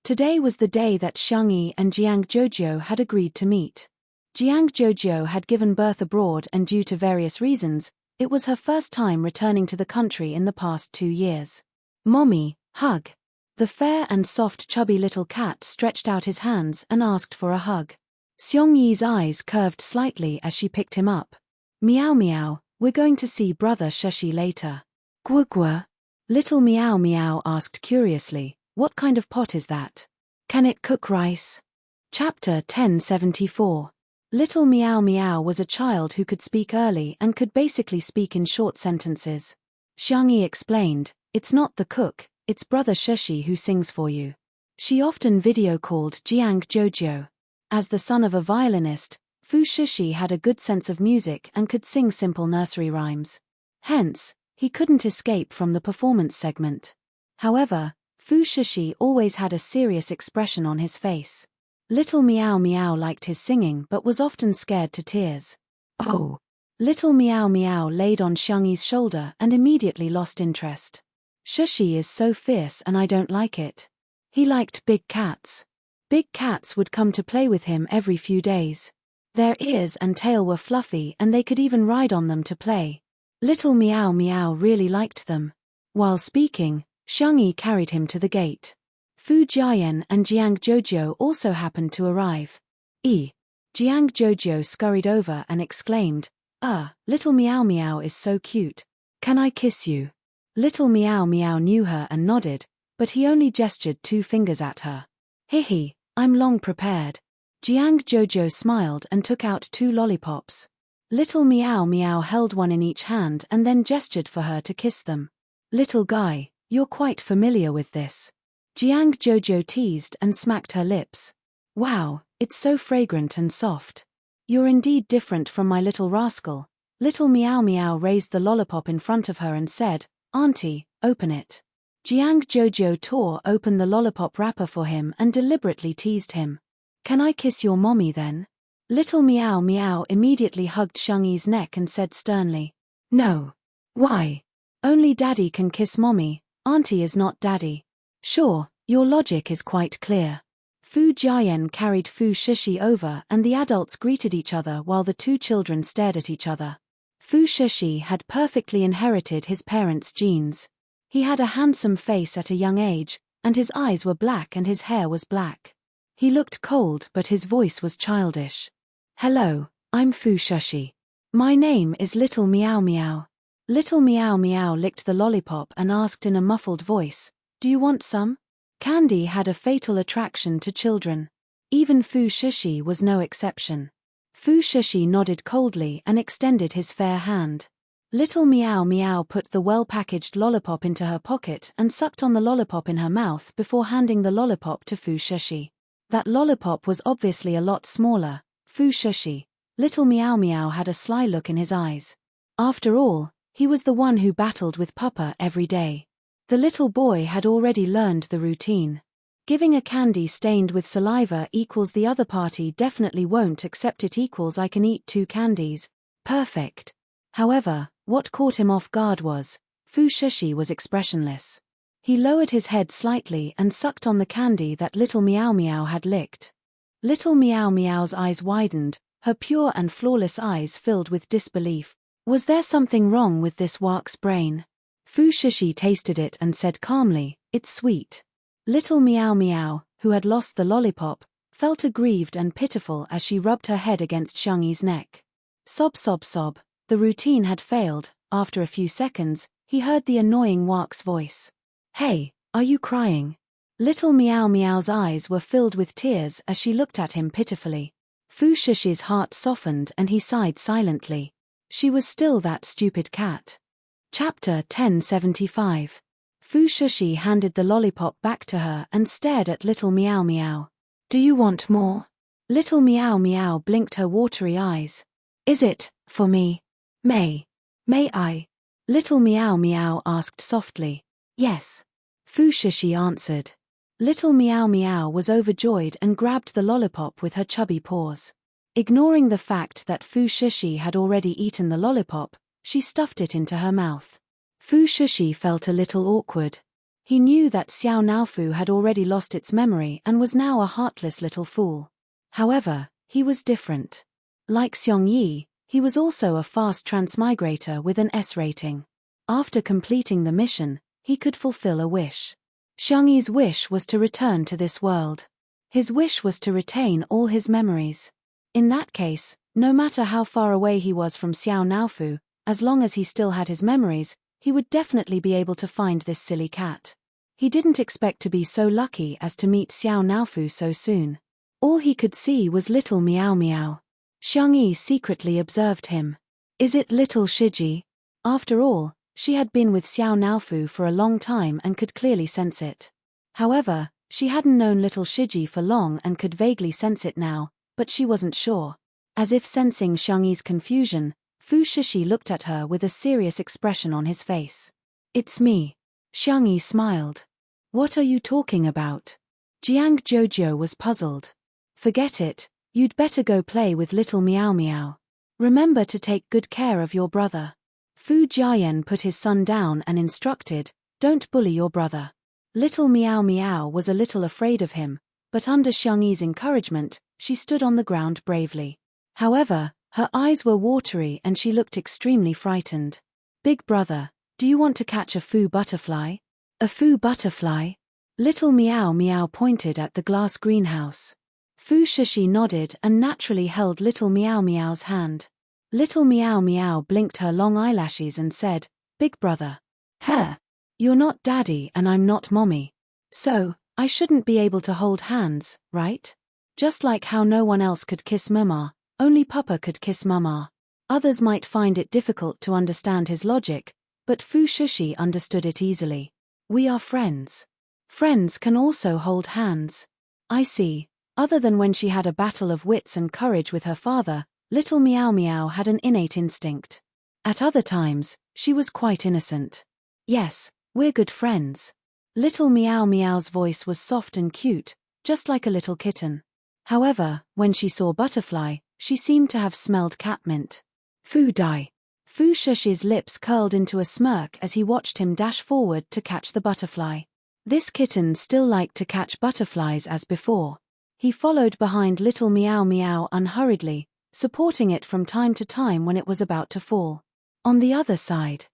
Today was the day that Xiangyi and Jiang Jojo had agreed to meet. Jiang Jojo had given birth abroad and due to various reasons, it was her first time returning to the country in the past 2 years. "Mommy, hug." The fair and soft chubby little cat stretched out his hands and asked for a hug. Xiongyi's eyes curved slightly as she picked him up. "Meow Meow, we're going to see Brother Shushi later." "Gua Gua?" Little Meow Meow asked curiously, "What kind of pot is that? Can it cook rice?" Chapter 1074. Little Meow Meow was a child who could speak early and could basically speak in short sentences. Xiangyi explained, "It's not the cook, it's Brother Shushi who sings for you." She often video called Jiang Jojo. As the son of a violinist, Fu Shishi had a good sense of music and could sing simple nursery rhymes. Hence, he couldn't escape from the performance segment. However, Fu Shishi always had a serious expression on his face. Little Meow Meow liked his singing but was often scared to tears. "Oh!" Little Meow Meow laid on Xiangyi's shoulder and immediately lost interest. "Shushi is so fierce and I don't like it." He liked big cats. Big cats would come to play with him every few days. Their ears and tail were fluffy and they could even ride on them to play. Little Meow Meow really liked them. While speaking, Xiangyi carried him to the gate. Fu Jiayan and Jiang Jojo also happened to arrive. Jiang Jojo scurried over and exclaimed, Little Meow Meow is so cute. Can I kiss you?" Little Meow Meow knew her and nodded, but he only gestured 2 fingers at her. "Hihi, I'm long prepared." Jiang Jojo smiled and took out 2 lollipops. Little Meow Meow held one in each hand and then gestured for her to kiss them. "Little guy, you're quite familiar with this." Jiang Jojo teased and smacked her lips. "Wow, it's so fragrant and soft. You're indeed different from my little rascal." Little Meow Meow raised the lollipop in front of her and said, "Auntie, open it." Jiang Jojo tore open the lollipop wrapper for him and deliberately teased him. "Can I kiss your mommy then?" Little Meow Meow immediately hugged Xiangyi's neck and said sternly, "No." "Why? Only daddy can kiss mommy, auntie is not daddy." "Sure, your logic is quite clear." Fu Jiayan carried Fu Shishi over and the adults greeted each other while the 2 children stared at each other. Fu Shishi had perfectly inherited his parents' genes. He had a handsome face at a young age, and his eyes were black and his hair was black. He looked cold but his voice was childish. "Hello, I'm Fu Shishi. My name is Little Meow Meow." Little Meow Meow licked the lollipop and asked in a muffled voice, "Do you want some?" Candy had a fatal attraction to children. Even Fu Shishi was no exception. Fu Shishi nodded coldly and extended his fair hand. Little Meow Meow put the well-packaged lollipop into her pocket and sucked on the lollipop in her mouth before handing the lollipop to Fu Shishi. That lollipop was obviously a lot smaller. Fu Shishi. Little Meow Meow had a sly look in his eyes. After all, he was the one who battled with Papa every day. The little boy had already learned the routine. Giving a candy stained with saliva equals the other party definitely won't accept it equals I can eat 2 candies. Perfect. However, what caught him off guard was, Fu Shishi was expressionless. He lowered his head slightly and sucked on the candy that Little Meow Meow had licked. Little Meow Meow's eyes widened, her pure and flawless eyes filled with disbelief. Was there something wrong with this Wak's brain? Fu Shishi tasted it and said calmly, "It's sweet." Little Meow Meow, who had lost the lollipop, felt aggrieved and pitiful as she rubbed her head against Xiangyi's neck. Sob sob sob, the routine had failed. After a few seconds, he heard the annoying Wak's voice. "Hey, Are you crying? Little Meow Meow's eyes were filled with tears as she looked at him pitifully. Fu Shishi's heart softened and he sighed silently. She was still that stupid cat. Chapter 1075. Fu Shishi handed the lollipop back to her and stared at Little Meow Meow. Do you want more? Little Meow Meow blinked her watery eyes. Is it, for me? May I? Little Meow Meow asked softly. Yes. Fu Shishi answered. Little Meow Meow was overjoyed and grabbed the lollipop with her chubby paws. Ignoring the fact that Fu Shishi had already eaten the lollipop, she stuffed it into her mouth. Fu Shishi felt a little awkward. He knew that Xiao Naofu had already lost its memory and was now a heartless little fool. However, he was different. Like Xiong Yi, he was also a fast transmigrator with an S rating. After completing the mission, he could fulfill a wish. Xiong Yi's wish was to return to this world. His wish was to retain all his memories. In that case, no matter how far away he was from Xiao Naofu, as long as he still had his memories, he would definitely be able to find this silly cat. He didn't expect to be so lucky as to meet Xiao Naofu so soon. All he could see was Little Meow Meow. Xiong Yi secretly observed him. Is it Little Shiji? After all, she had been with Xiao Naofu for a long time and could clearly sense it. However, she hadn't known Little Shiji for long and could vaguely sense it now, but she wasn't sure. As if sensing Xiong Yi's confusion, Fu Shishi looked at her with a serious expression on his face. It's me. Xiong Yi smiled. What are you talking about? Jiang Jojo was puzzled. Forget it, you'd better go play with Little Meow Meow. Remember to take good care of your brother. Fu Jiayan put his son down and instructed, don't bully your brother. Little Meow Meow was a little afraid of him, but under Xiong Yi's encouragement, she stood on the ground bravely. However, her eyes were watery and she looked extremely frightened. Big brother, do you want to catch a Fu butterfly? A Fu butterfly? Little Meow Meow pointed at the glass greenhouse. Fu Shishi nodded and naturally held Little Meow Meow's hand. Little Meow Meow blinked her long eyelashes and said, Big brother. Huh? You're not daddy and I'm not mommy. So, I shouldn't be able to hold hands, right? Just like how no one else could kiss Mama, only Papa could kiss Mama. Others might find it difficult to understand his logic, but Fu Shishi understood it easily. We are friends. Friends can also hold hands. I see. Other than when she had a battle of wits and courage with her father, Little Meow Meow had an innate instinct. At other times, she was quite innocent. Yes, we're good friends. Little Meow Meow's voice was soft and cute, just like a little kitten. However, when she saw Butterfly, she seemed to have smelled catmint. Fu Dai. Fu Shishi's lips curled into a smirk as he watched him dash forward to catch the butterfly. This kitten still liked to catch butterflies as before. He followed behind Little Meow Meow unhurriedly, supporting it from time to time when it was about to fall. On the other side,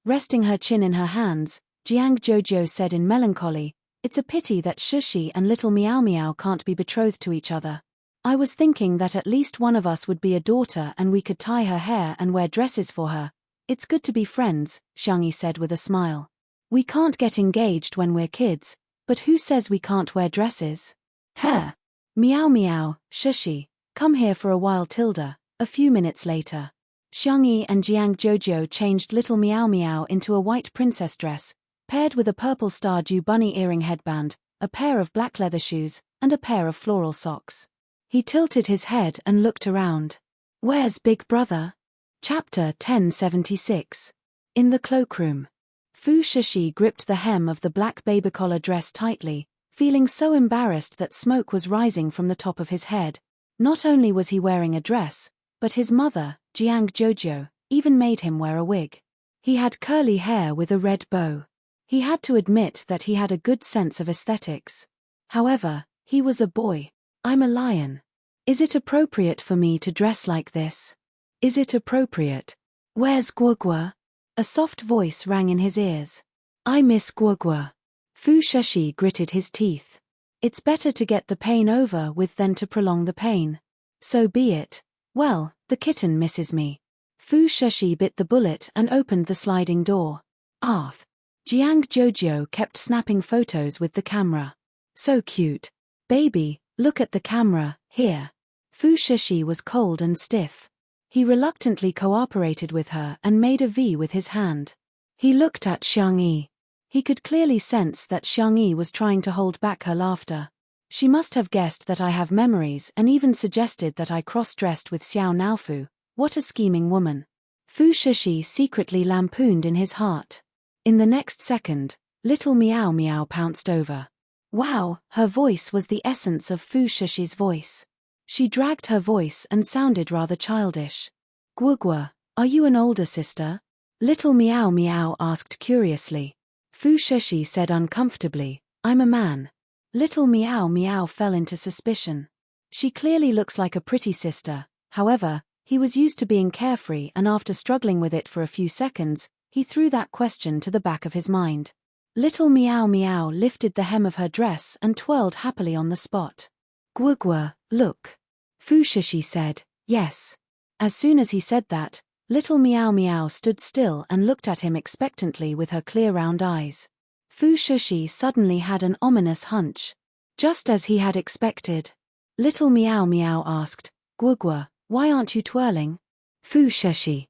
resting her chin in her hands, Jiang Jojo said in melancholy, It's a pity that Shishi and Little Meow Meow can't be betrothed to each other. I was thinking that at least one of us would be a daughter and we could tie her hair and wear dresses for her. It's good to be friends, Xiong Yi said with a smile. We can't get engaged when we're kids, but who says we can't wear dresses? Huh? Meow Meow, Shishi, come here for a while Tilda. A few minutes later, Xiong Yi and Jiang Jojo changed Little Meow Meow into a white princess dress, paired with a purple Stardew bunny earring headband, a pair of black leather shoes, and a pair of floral socks. He tilted his head and looked around. Where's Big Brother? Chapter 1076. In the cloakroom. Fu Shishi gripped the hem of the black baby collar dress tightly, feeling so embarrassed that smoke was rising from the top of his head. Not only was he wearing a dress, but his mother, Jiang Jojo, even made him wear a wig. He had curly hair with a red bow. He had to admit that he had a good sense of aesthetics. However, he was a boy. I'm a lion. Is it appropriate for me to dress like this? Is it appropriate? Where's Guogua? A soft voice rang in his ears. I miss Guogua. Fu Shishi gritted his teeth. It's better to get the pain over with than to prolong the pain. So be it. Well, the kitten misses me. Fu Shishi bit the bullet and opened the sliding door. Arth. Jiang Jojo kept snapping photos with the camera. So cute. Baby, look at the camera, here. Fu Shishi was cold and stiff. He reluctantly cooperated with her and made a V with his hand. He looked at Xiangyi. He could clearly sense that Xiangyi was trying to hold back her laughter. She must have guessed that I have memories and even suggested that I cross-dressed with Xiao Naofu. What a scheming woman. Fu Shishi secretly lampooned in his heart. In the next second, little Meow Meow pounced over. Wow, her voice was the essence of Fu Shishi's voice. She dragged her voice and sounded rather childish. Guogua, are you an older sister? Little Meow Meow asked curiously. Fu Shishi said uncomfortably, I'm a man. Little Meow Meow fell into suspicion. She clearly looks like a pretty sister, however, he was used to being carefree and after struggling with it for a few seconds, he threw that question to the back of his mind. Little Meow Meow lifted the hem of her dress and twirled happily on the spot. Guogua, look. Fu Shishi said, yes. As soon as he said that, little Meow Meow stood still and looked at him expectantly with her clear round eyes. Fu Shishi suddenly had an ominous hunch. Just as he had expected. Little Meow Meow asked, Guogua, why aren't you twirling? Fu Shishi.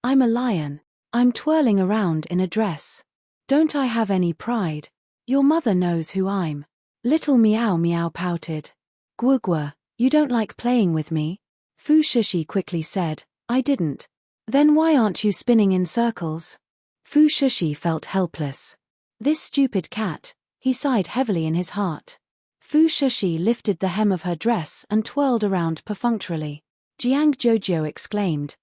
I'm a lion. I'm twirling around in a dress. Don't I have any pride? Your mother knows who I'm. Little Meow Meow pouted. Guogua, you don't like playing with me? Fu Shishi quickly said, I didn't. Then why aren't you spinning in circles? Fu Shishi felt helpless. This stupid cat, he sighed heavily in his heart. Fu Shishi lifted the hem of her dress and twirled around perfunctorily. Jiang Jojo exclaimed,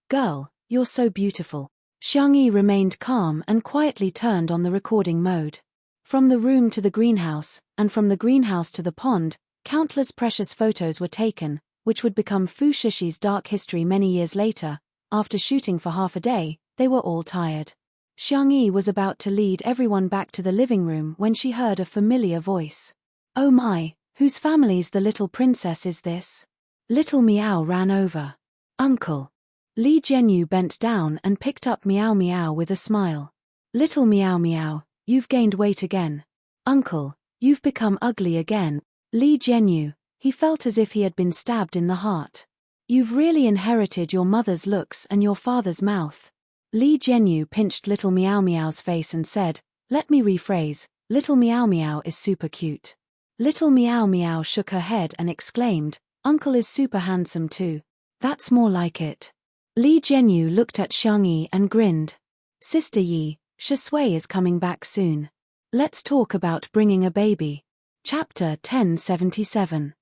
girl, you're so beautiful. Xiangyi remained calm and quietly turned on the recording mode. From the room to the greenhouse, and from the greenhouse to the pond, countless precious photos were taken, which would become Fu Shishi's dark history many years later. After shooting for half a day, they were all tired. Xiangyi was about to lead everyone back to the living room when she heard a familiar voice. Oh my, whose family's the little princess is this? Little Meow ran over. Uncle. Li Jianyu bent down and picked up Meow Meow with a smile. Little Meow Meow, you've gained weight again. Uncle, you've become ugly again. Li Jianyu, he felt as if he had been stabbed in the heart. You've really inherited your mother's looks and your father's mouth. Li Jianyu pinched little Meow Meow's face and said, let me rephrase, little Meow Meow is super cute. Little Meow Meow shook her head and exclaimed, Uncle is super handsome too. That's more like it. Li Jianyu looked at Xiangyi and grinned. Sister Yi, Shisui is coming back soon. Let's talk about bringing a baby. Chapter 1077.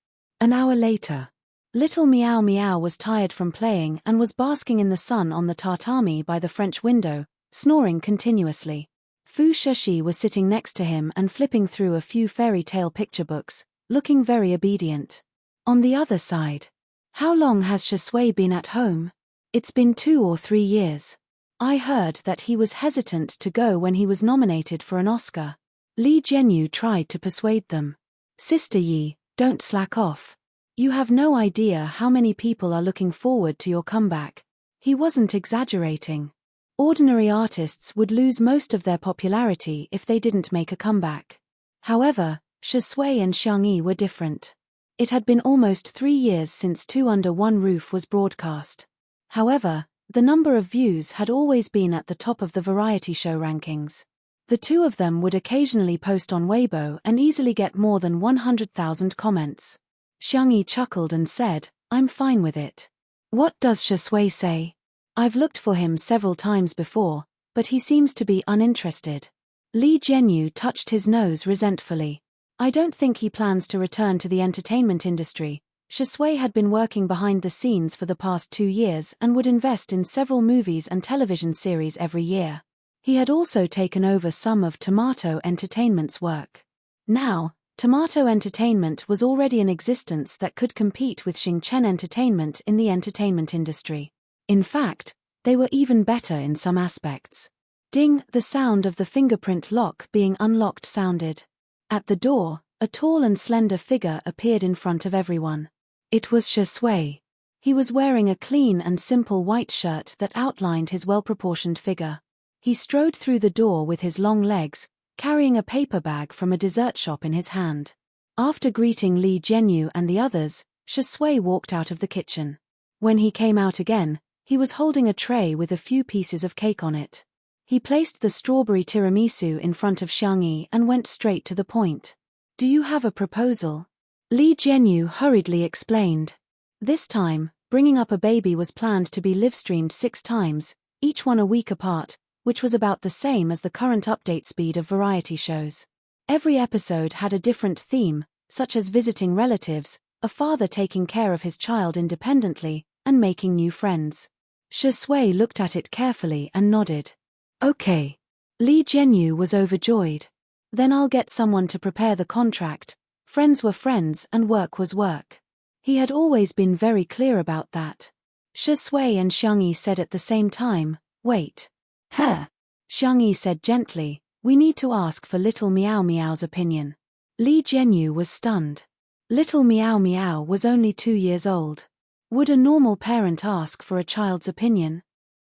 An hour later. Little Meow Meow was tired from playing and was basking in the sun on the tatami by the French window, snoring continuously. Fu Shishi was sitting next to him and flipping through a few fairy tale picture books, looking very obedient. On the other side. How long has Shisui been at home? It's been 2 or 3 years. I heard that he was hesitant to go when he was nominated for an Oscar. Li Jianyu tried to persuade them. Sister Yi, don't slack off. You have no idea how many people are looking forward to your comeback. He wasn't exaggerating. Ordinary artists would lose most of their popularity if they didn't make a comeback. However, Shisui and Xiangyi were different. It had been almost 3 years since Two Under One Roof was broadcast. However, the number of views had always been at the top of the variety show rankings. The two of them would occasionally post on Weibo and easily get more than 100,000 comments. Xiangyi chuckled and said, I'm fine with it. What does Shisui say? I've looked for him several times before, but he seems to be uninterested. Li Jianyu touched his nose resentfully. I don't think he plans to return to the entertainment industry. Shisui had been working behind the scenes for the past 2 years and would invest in several movies and television series every year. He had also taken over some of Tomato Entertainment's work. Now, Tomato Entertainment was already in existence that could compete with Xingchen Entertainment in the entertainment industry. In fact, they were even better in some aspects. Ding, the sound of the fingerprint lock being unlocked sounded. At the door, a tall and slender figure appeared in front of everyone. It was Shisui. He was wearing a clean and simple white shirt that outlined his well-proportioned figure. He strode through the door with his long legs, carrying a paper bag from a dessert shop in his hand. After greeting Li Jianyu and the others, Shui walked out of the kitchen. When he came out again, he was holding a tray with a few pieces of cake on it. He placed the strawberry tiramisu in front of Xiangyi and went straight to the point. "Do you have a proposal?" Li Jianyu hurriedly explained. This time, bringing up a baby was planned to be live-streamed 6 times, each one a week apart, which was about the same as the current update speed of variety shows. Every episode had a different theme, such as visiting relatives, a father taking care of his child independently, and making new friends. Shui looked at it carefully and nodded. "Okay." Li Jianyu was overjoyed. "Then I'll get someone to prepare the contract. Friends were friends and work was work." He had always been very clear about that. Shui and Xiangyi said at the same time, "Wait." "Huh." Xiangyi said gently, "We need to ask for little Meow Meow's opinion." Li Jianyu was stunned. Little Meow Meow was only 2 years old. Would a normal parent ask for a child's opinion?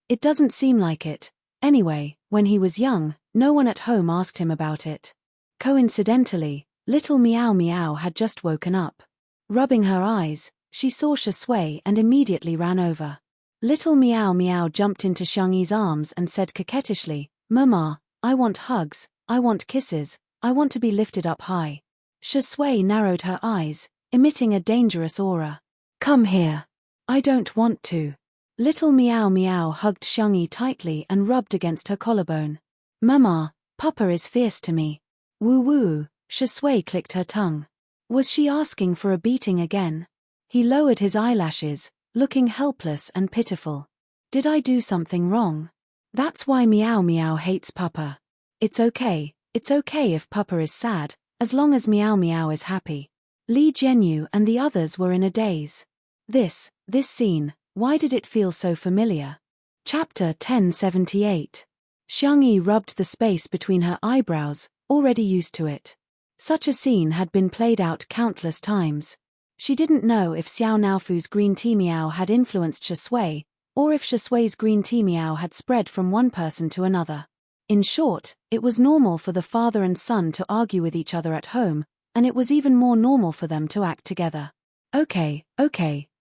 It doesn't seem like it. Anyway, when he was young, no one at home asked him about it. Coincidentally, little Meow Meow had just woken up. Rubbing her eyes, she saw Shui and immediately ran over. Little Meow Meow jumped into Xiangyi's arms and said coquettishly, "Mama, I want hugs, I want kisses, I want to be lifted up high." Shui narrowed her eyes, emitting a dangerous aura. "Come here." "I don't want to." Little Meow Meow hugged Xiangyi tightly and rubbed against her collarbone. "Mama, Papa is fierce to me." "Woo woo," Shui clicked her tongue. Was she asking for a beating again? He lowered his eyelashes, looking helpless and pitiful. "Did I do something wrong? That's why Meow Meow hates Papa. It's okay if Papa is sad, as long as Meow Meow is happy." Li Jianyu and the others were in a daze. This scene, why did it feel so familiar? Chapter 1078. Xiangyi rubbed the space between her eyebrows, already used to it. Such a scene had been played out countless times. She didn't know if Xiao Naofu's green tea meow had influenced Shui, or if Shui's green tea meow had spread from one person to another. In short, it was normal for the father and son to argue with each other at home, and it was even more normal for them to act together. Okay,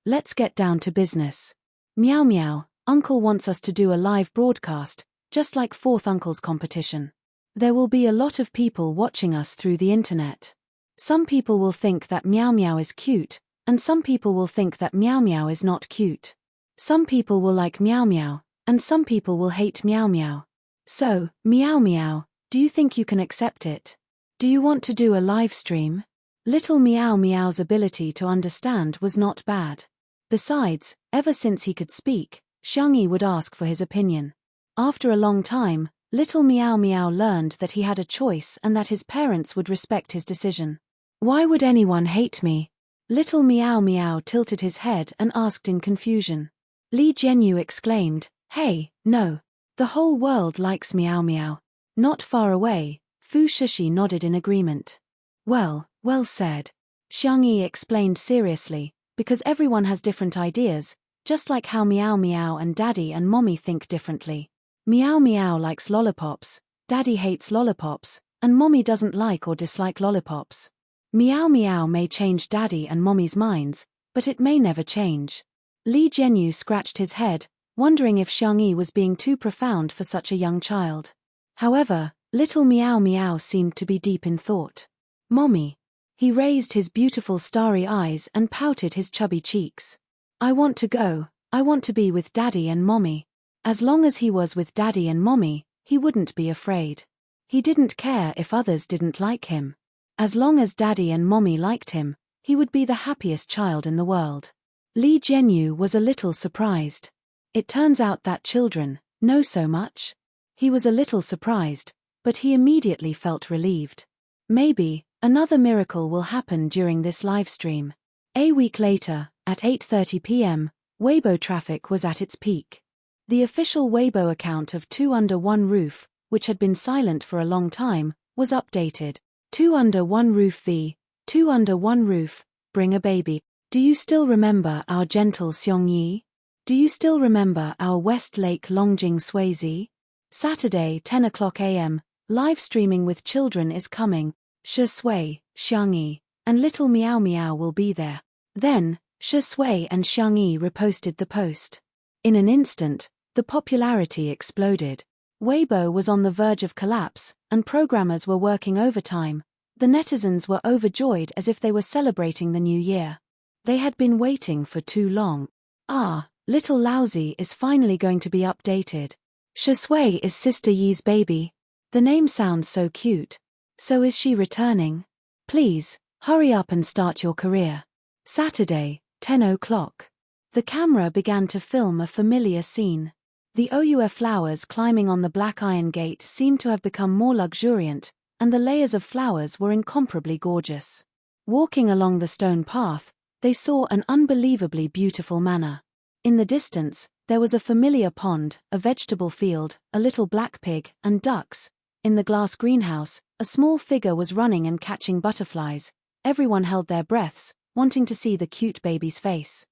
let's get down to business. Meow Meow, Uncle wants us to do a live broadcast, just like Fourth Uncle's competition. There will be a lot of people watching us through the internet. Some people will think that Meow Meow is cute, and some people will think that Meow Meow is not cute. Some people will like Meow Meow, and some people will hate Meow Meow. So, Meow Meow, do you think you can accept it? Do you want to do a live stream? Little Meow Meow's ability to understand was not bad. Besides, ever since he could speak, Xiangyi would ask for his opinion. After a long time, little Meow Meow learned that he had a choice and that his parents would respect his decision. "Why would anyone hate me?" Little Meow Meow tilted his head and asked in confusion. Li Jianyu exclaimed, "Hey, no. The whole world likes Meow Meow." Not far away, Fu Shishi nodded in agreement. Well said. Xiangyi explained seriously, because everyone has different ideas, just like how Meow Meow and Daddy and Mommy think differently. Meow Meow likes lollipops, Daddy hates lollipops, and Mommy doesn't like or dislike lollipops. Meow Meow may change Daddy and Mommy's minds, but it may never change. Li Jianyu scratched his head, wondering if Xiangyi was being too profound for such a young child. However, little Meow Meow seemed to be deep in thought. "Mommy." He raised his beautiful starry eyes and pouted his chubby cheeks. "I want to go, I want to be with Daddy and Mommy." As long as he was with Daddy and Mommy, he wouldn't be afraid. He didn't care if others didn't like him. As long as Daddy and Mommy liked him, he would be the happiest child in the world. Li Jianyu was a little surprised. It turns out that children know so much. He was a little surprised, but he immediately felt relieved. Maybe another miracle will happen during this live stream. A week later, at 8:30 p.m., Weibo traffic was at its peak. The official Weibo account of Two Under One Roof, which had been silent for a long time, was updated. Two Under One Roof v. Two Under One Roof, bring a baby. Do you still remember our gentle Xiongyi? Do you still remember our Westlake Longjing Swayze? Saturday, 10 o'clock a.m., live streaming with children is coming. Shui, Xiangyi, and Little Meow Meow will be there. Then, Shui and Xiangyi reposted the post. In an instant, the popularity exploded. Weibo was on the verge of collapse, and programmers were working overtime. The netizens were overjoyed as if they were celebrating the new year. They had been waiting for too long. Ah, Little Lousy is finally going to be updated. Shui is Sister Yi's baby. The name sounds so cute. So is she returning? Please, hurry up and start your career. Saturday, 10 o'clock. The camera began to film a familiar scene. The Oua flowers climbing on the black iron gate seemed to have become more luxuriant, and the layers of flowers were incomparably gorgeous. Walking along the stone path, they saw an unbelievably beautiful manor. In the distance, there was a familiar pond, a vegetable field, a little black pig, and ducks. In the glass greenhouse, a small figure was running and catching butterflies. Everyone held their breaths, wanting to see the cute baby's face.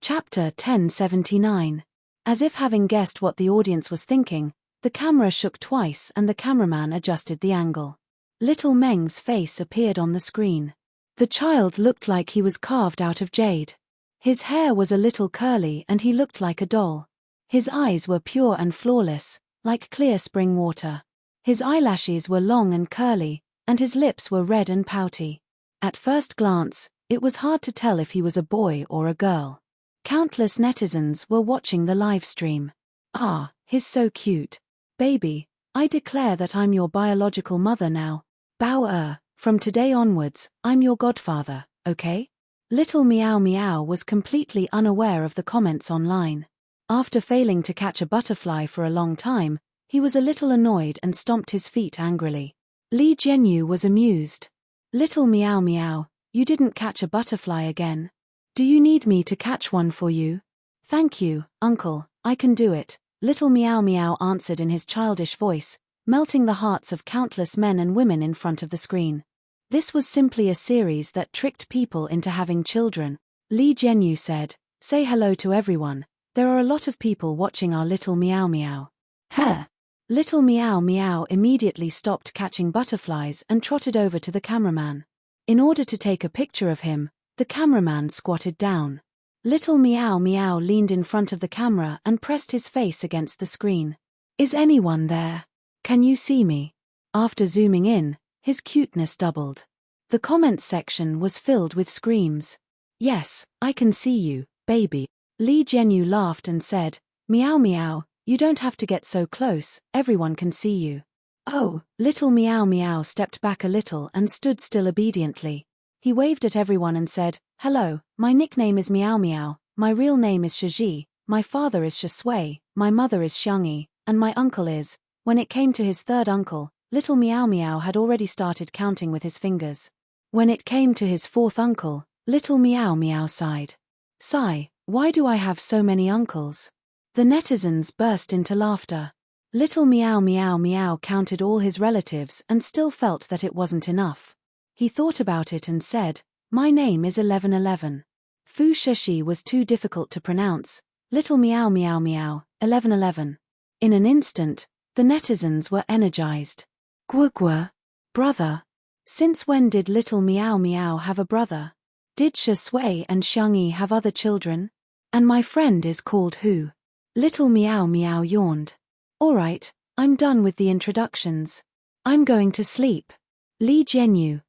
Chapter 1079. As if having guessed what the audience was thinking, the camera shook twice and the cameraman adjusted the angle. Little Meng's face appeared on the screen. The child looked like he was carved out of jade. His hair was a little curly and he looked like a doll. His eyes were pure and flawless, like clear spring water. His eyelashes were long and curly, and his lips were red and pouty. At first glance, it was hard to tell if he was a boy or a girl. Countless netizens were watching the live stream. Ah, he's so cute. Baby, I declare that I'm your biological mother now. Bao from today onwards, I'm your godfather, okay? Little Meow Meow was completely unaware of the comments online. After failing to catch a butterfly for a long time, he was a little annoyed and stomped his feet angrily. Li Jianyu was amused. Little Meow Meow, you didn't catch a butterfly again. Do you need me to catch one for you? Thank you, uncle, I can do it, Little Meow Meow answered in his childish voice, melting the hearts of countless men and women in front of the screen. This was simply a series that tricked people into having children. Li Jianyu said, say hello to everyone, there are a lot of people watching our Little Meow Meow. Huh. Little Meow Meow immediately stopped catching butterflies and trotted over to the cameraman. In order to take a picture of him, the cameraman squatted down. Little Meow Meow leaned in front of the camera and pressed his face against the screen. Is anyone there? Can you see me? After zooming in, his cuteness doubled. The comments section was filled with screams. Yes, I can see you, baby. Li Jianyu laughed and said, Meow Meow, you don't have to get so close, everyone can see you. Oh, Little Meow Meow stepped back a little and stood still obediently. He waved at everyone and said, hello, my nickname is Meow Meow, my real name is Shiji, my father is Shui, my mother is Xiangyi, and my uncle is. When it came to his third uncle, Little Meow Meow had already started counting with his fingers. When it came to his fourth uncle, Little Meow Meow sighed. Sigh, why do I have so many uncles? The netizens burst into laughter. Little Meow Meow Meow counted all his relatives and still felt that it wasn't enough. He thought about it and said, my name is 1111. Fu Shishi was too difficult to pronounce. Little Meow Meow Meow, 1111. In an instant, the netizens were energized. Guogua, brother. Since when did Little Meow Meow have a brother? Did Shui and Xiangyi have other children? And my friend is called who? Little Meow Meow yawned. Alright, I'm done with the introductions. I'm going to sleep. Li Jianyu, ?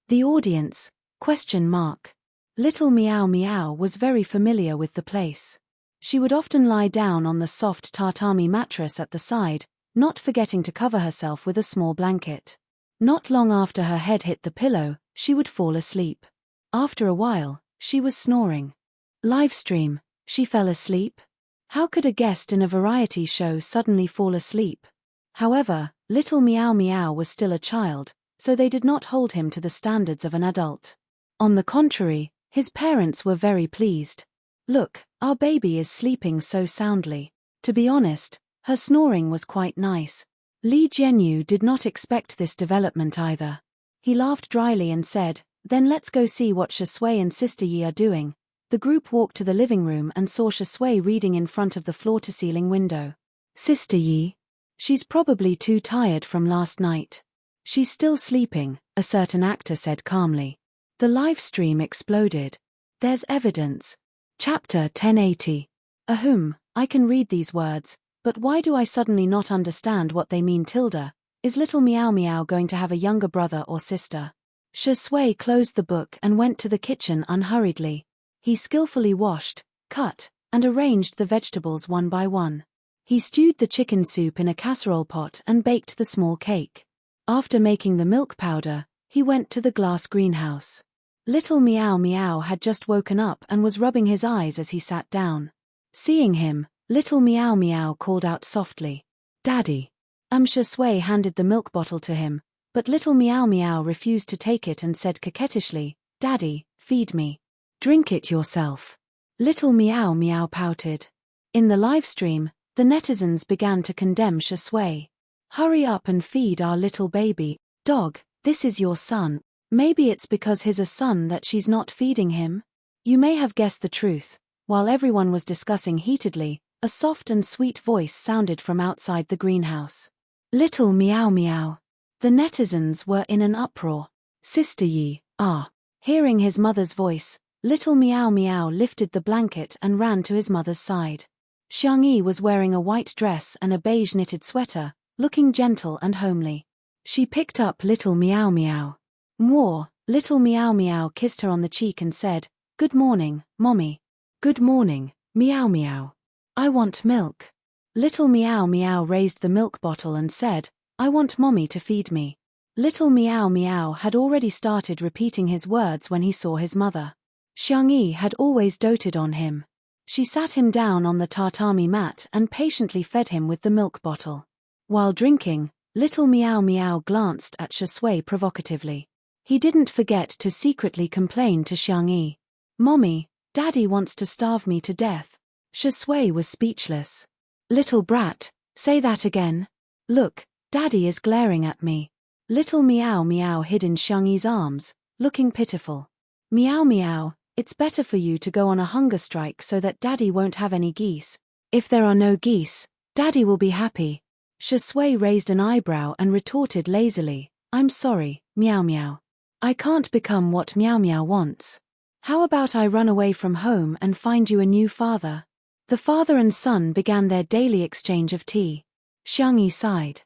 The audience, ? Little Meow Meow was very familiar with the place. She would often lie down on the soft tatami mattress at the side, not forgetting to cover herself with a small blanket. Not long after her head hit the pillow, she would fall asleep. After a while, she was snoring. Livestream, she fell asleep? How could a guest in a variety show suddenly fall asleep? However, Little Meow Meow was still a child, so they did not hold him to the standards of an adult. On the contrary, his parents were very pleased. Look, our baby is sleeping so soundly. To be honest, her snoring was quite nice. Li Jianyu did not expect this development either. He laughed dryly and said, then let's go see what Shui and Sister Yi are doing. The group walked to the living room and saw Shui reading in front of the floor-to-ceiling window. Sister Yi. She's probably too tired from last night. She's still sleeping, a certain actor said calmly. The live stream exploded. There's evidence. Chapter 1080. Ahem, I can read these words, but why do I suddenly not understand what they mean? Tilda, is little Meow Meow going to have a younger brother or sister? Shui closed the book and went to the kitchen unhurriedly. He skillfully washed, cut, and arranged the vegetables one by one. He stewed the chicken soup in a casserole pot and baked the small cake. After making the milk powder, he went to the glass greenhouse. Little Meow Meow had just woken up and was rubbing his eyes as he sat down. Seeing him, little Meow Meow called out softly, "Daddy." Shui handed the milk bottle to him, but little Meow Meow refused to take it and said coquettishly, "Daddy, feed me." "Drink it yourself." Little Meow Meow pouted. In the live stream, the netizens began to condemn Shui. "Hurry up and feed our little baby. Dog, this is your son. Maybe it's because he's a son that she's not feeding him?" You may have guessed the truth. While everyone was discussing heatedly, a soft and sweet voice sounded from outside the greenhouse. "Little Meow Meow." The netizens were in an uproar. "Sister Yi, ah." Hearing his mother's voice, little Meow Meow lifted the blanket and ran to his mother's side. Xiangyi was wearing a white dress and a beige knitted sweater, looking gentle and homely. She picked up little Meow Meow. Mwah, little Meow Meow kissed her on the cheek and said, "Good morning, Mommy." "Good morning, Meow Meow. I want milk." Little Meow Meow raised the milk bottle and said, "I want Mommy to feed me." Little Meow Meow had already started repeating his words when he saw his mother. Xiangyi had always doted on him. She sat him down on the tatami mat and patiently fed him with the milk bottle. While drinking, little Meow Meow glanced at Shui provocatively. He didn't forget to secretly complain to Xiangyi. "Mommy, Daddy wants to starve me to death." Shui was speechless. "Little brat, say that again." "Look, Daddy is glaring at me." Little Meow Meow hid in Xiangyi's arms, looking pitiful. "Meow Meow, it's better for you to go on a hunger strike so that Daddy won't have any geese. If there are no geese, Daddy will be happy." Shui raised an eyebrow and retorted lazily, "I'm sorry, Meow Meow. I can't become what Meow Meow wants. How about I run away from home and find you a new father?" The father and son began their daily exchange of tea. Xiangyi sighed.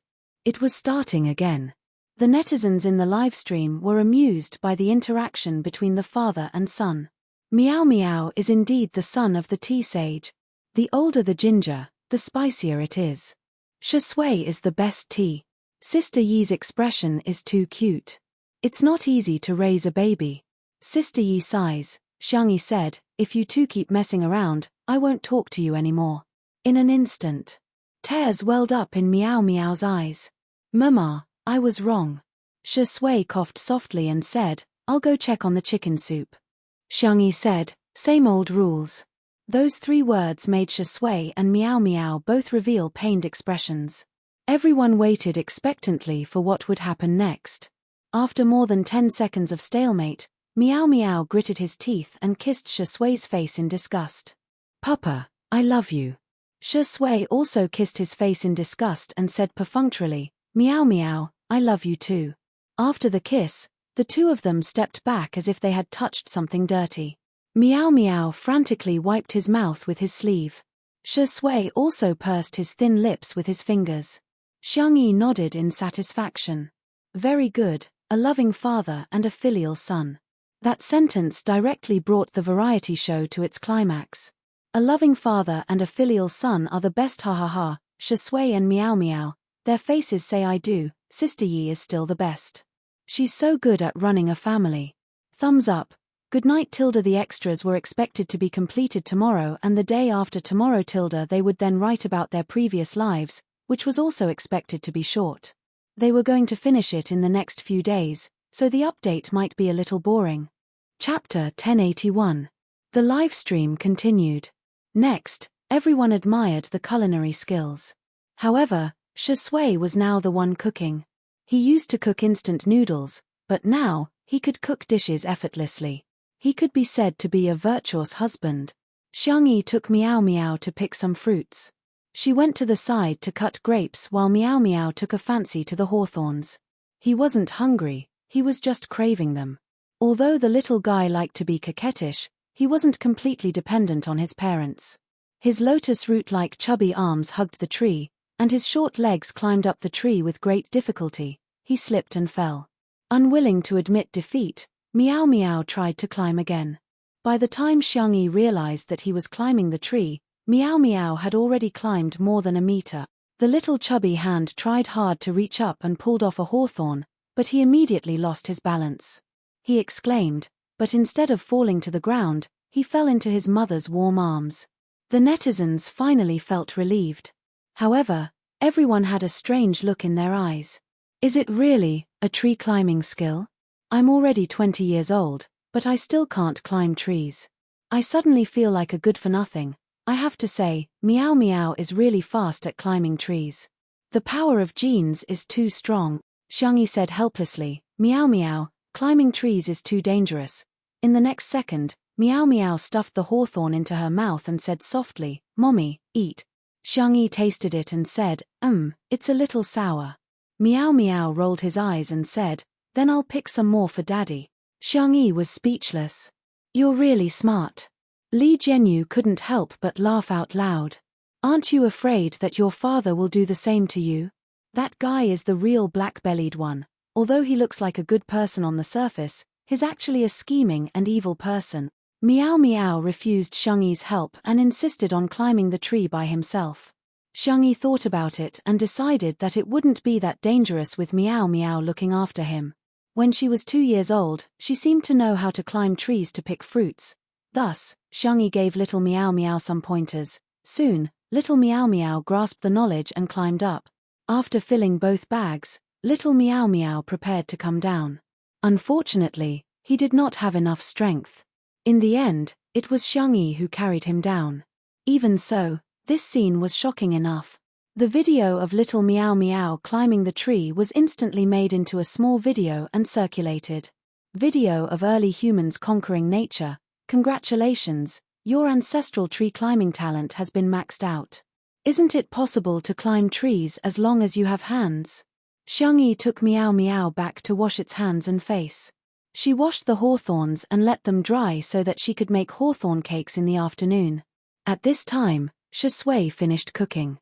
It was starting again. The netizens in the live stream were amused by the interaction between the father and son. Meow Meow is indeed the son of the tea sage. The older the ginger, the spicier it is. Shui is the best tea. Sister Yi's expression is too cute. It's not easy to raise a baby. Sister Yi sighs. Xiangyi said, "If you two keep messing around, I won't talk to you anymore." In an instant, tears welled up in Meow Meow's eyes. "Mama, I was wrong." Shui coughed softly and said, "I'll go check on the chicken soup." Xiangyi said, "Same old rules." Those 3 words made Shui and Meow Meow both reveal pained expressions. Everyone waited expectantly for what would happen next. After more than 10 seconds of stalemate, Meow Meow gritted his teeth and kissed Shui's face in disgust. "Papa, I love you." Shui also kissed his face in disgust and said perfunctorily, "Meow Meow, I love you too." After the kiss, the two of them stepped back as if they had touched something dirty. Meow Meow frantically wiped his mouth with his sleeve. Shui also pursed his thin lips with his fingers. Xiangyi nodded in satisfaction. Very good, a loving father and a filial son. That sentence directly brought the variety show to its climax. A loving father and a filial son are the best, ha ha ha. Shui and Meow Meow, their faces say I do. Sister Yi is still the best. She's so good at running a family. Thumbs up. Good night. The extras were expected to be completed tomorrow and the day after tomorrow. They would then write about their previous lives, which was also expected to be short. They were going to finish it in the next few days, so the update might be a little boring. Chapter 1081. The live stream continued. Next, everyone admired the culinary skills. However, Shui was now the one cooking. He used to cook instant noodles, but now, he could cook dishes effortlessly. He could be said to be a virtuous husband. Xiangyi took Meow Meow to pick some fruits. She went to the side to cut grapes while Meow Meow took a fancy to the hawthorns. He wasn't hungry, he was just craving them. Although the little guy liked to be coquettish, he wasn't completely dependent on his parents. His lotus root-like chubby arms hugged the tree, and his short legs climbed up the tree with great difficulty. He slipped and fell. Unwilling to admit defeat, Meow Meow tried to climb again. By the time Xiangyi realized that he was climbing the tree, Meow Meow had already climbed more than a meter. The little chubby hand tried hard to reach up and pulled off a hawthorn, but he immediately lost his balance. He exclaimed, but instead of falling to the ground, he fell into his mother's warm arms. The netizens finally felt relieved. However, everyone had a strange look in their eyes. Is it really a tree climbing skill? I'm already 20 years old, but I still can't climb trees. I suddenly feel like a good-for-nothing. I have to say, Meow Meow is really fast at climbing trees. The power of genes is too strong, Xiangyi said helplessly. Meow Meow, climbing trees is too dangerous. In the next second, Meow Meow stuffed the hawthorn into her mouth and said softly, Mommy, eat. Xiangyi tasted it and said, it's a little sour. Meow Meow rolled his eyes and said, then I'll pick some more for Daddy. Xiangyi was speechless. You're really smart. Li Jianyu couldn't help but laugh out loud. Aren't you afraid that your father will do the same to you? That guy is the real black-bellied one. Although he looks like a good person on the surface, he's actually a scheming and evil person. Meow Meow refused Xiangyi's help and insisted on climbing the tree by himself. Xiangyi thought about it and decided that it wouldn't be that dangerous with Meow Meow looking after him. When she was 2 years old, she seemed to know how to climb trees to pick fruits. Thus, Xiangyi gave little Meow Meow some pointers. Soon, little Meow Meow grasped the knowledge and climbed up. After filling both bags, little Meow Meow prepared to come down. Unfortunately, he did not have enough strength. In the end, it was Xiangyi who carried him down. Even so, this scene was shocking enough. The video of little Meow Meow climbing the tree was instantly made into a small video and circulated. Video of early humans conquering nature. Congratulations, your ancestral tree climbing talent has been maxed out. Isn't it possible to climb trees as long as you have hands? Xiangyi took Meow Meow back to wash its hands and face. She washed the hawthorns and let them dry so that she could make hawthorn cakes in the afternoon. At this time, Shui finished cooking.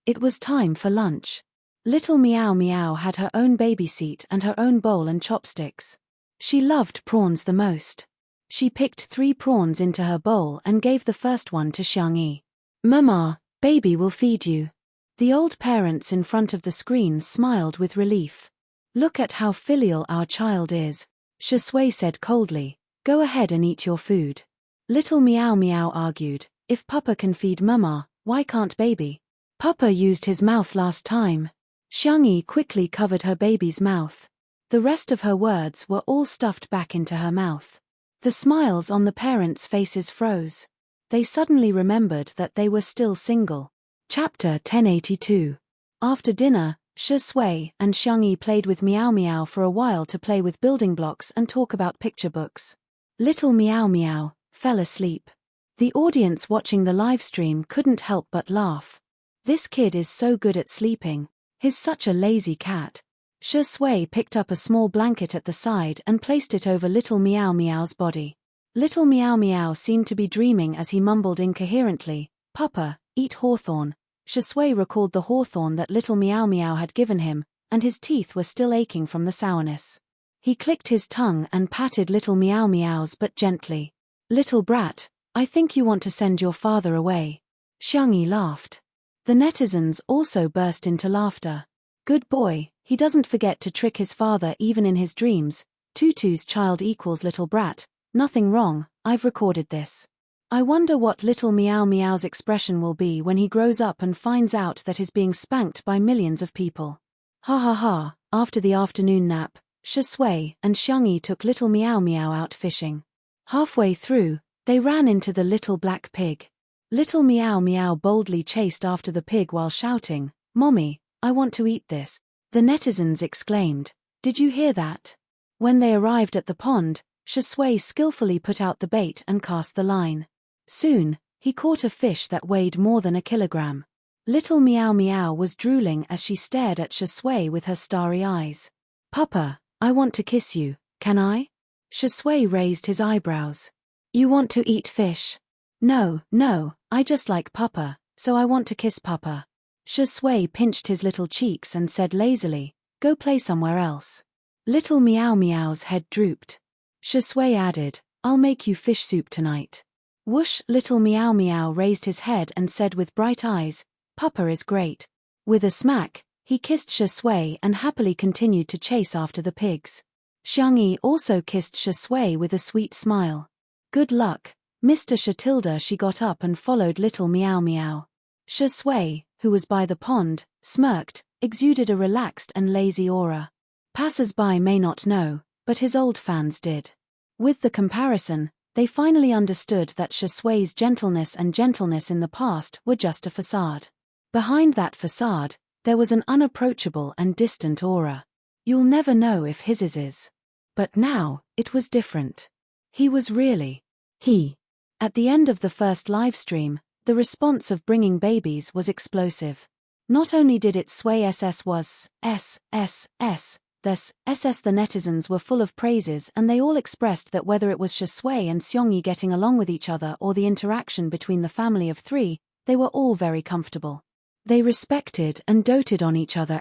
It was time for lunch. Little Meow Meow had her own baby seat and her own bowl and chopsticks. She loved prawns the most. She picked 3 prawns into her bowl and gave the first one to Xiangyi. Mama, baby will feed you. The old parents in front of the screen smiled with relief. Look at how filial our child is, Shui said coldly. Go ahead and eat your food. Little Meow Meow argued, if Papa can feed Mama, why can't baby? Papa used his mouth last time. Xiangyi quickly covered her baby's mouth. The rest of her words were all stuffed back into her mouth. The smiles on the parents' faces froze. They suddenly remembered that they were still single. Chapter 1082. After dinner, Shui and Xiangyi played with Meow Meow for a while to play with building blocks and talk about picture books. Little Meow Meow fell asleep. The audience watching the live stream couldn't help but laugh. This kid is so good at sleeping. He's such a lazy cat. Shui picked up a small blanket at the side and placed it over little Meow Meow's body. Little Meow Meow seemed to be dreaming as he mumbled incoherently, Papa, eat hawthorn. Shui recalled the hawthorn that little Meow Meow had given him, and his teeth were still aching from the sourness. He clicked his tongue and patted little Meow Meow's but gently. Little brat, I think you want to send your father away. Xiangyi laughed. The netizens also burst into laughter. Good boy, he doesn't forget to trick his father even in his dreams. Tutu's child equals little brat. Nothing wrong, I've recorded this. I wonder what little Meow Meow's expression will be when he grows up and finds out that he's being spanked by millions of people. Ha ha ha. After the afternoon nap, Shui and Xiangyi took little Meow Meow out fishing. Halfway through, they ran into the little black pig. Little Meow Meow boldly chased after the pig while shouting, Mommy, I want to eat this. The netizens exclaimed, Did you hear that? When they arrived at the pond, Shui skillfully put out the bait and cast the line. Soon, he caught a fish that weighed more than a kilogram. Little Meow Meow was drooling as she stared at Shui with her starry eyes. Papa, I want to kiss you, can I? Shui raised his eyebrows. You want to eat fish? No, I just like Papa, so I want to kiss Papa. Shui pinched his little cheeks and said lazily, go play somewhere else. Little Meow Meow's head drooped. Shui added, I'll make you fish soup tonight. Whoosh! Little Meow Meow raised his head and said with bright eyes, Papa is great. With a smack, he kissed Shui and happily continued to chase after the pigs. Xiangyi also kissed Shui with a sweet smile. Good luck, Mr. Shatilda. She got up and followed Little Meow Meow. Shui, who was by the pond, smirked, exuded a relaxed and lazy aura. Passers-by may not know, but his old fans did. With the comparison, they finally understood that Shui's gentleness in the past were just a facade. Behind that facade, there was an unapproachable and distant aura. You'll never know if his is. But now, it was different. He was really he. At the end of the first livestream, the response of bringing babies was explosive. Not only did it sway SS was this SS, the netizens were full of praises and they all expressed that whether it was Shui and Xiongyi getting along with each other or the interaction between the family of three, they were all very comfortable. They respected and doted on each other.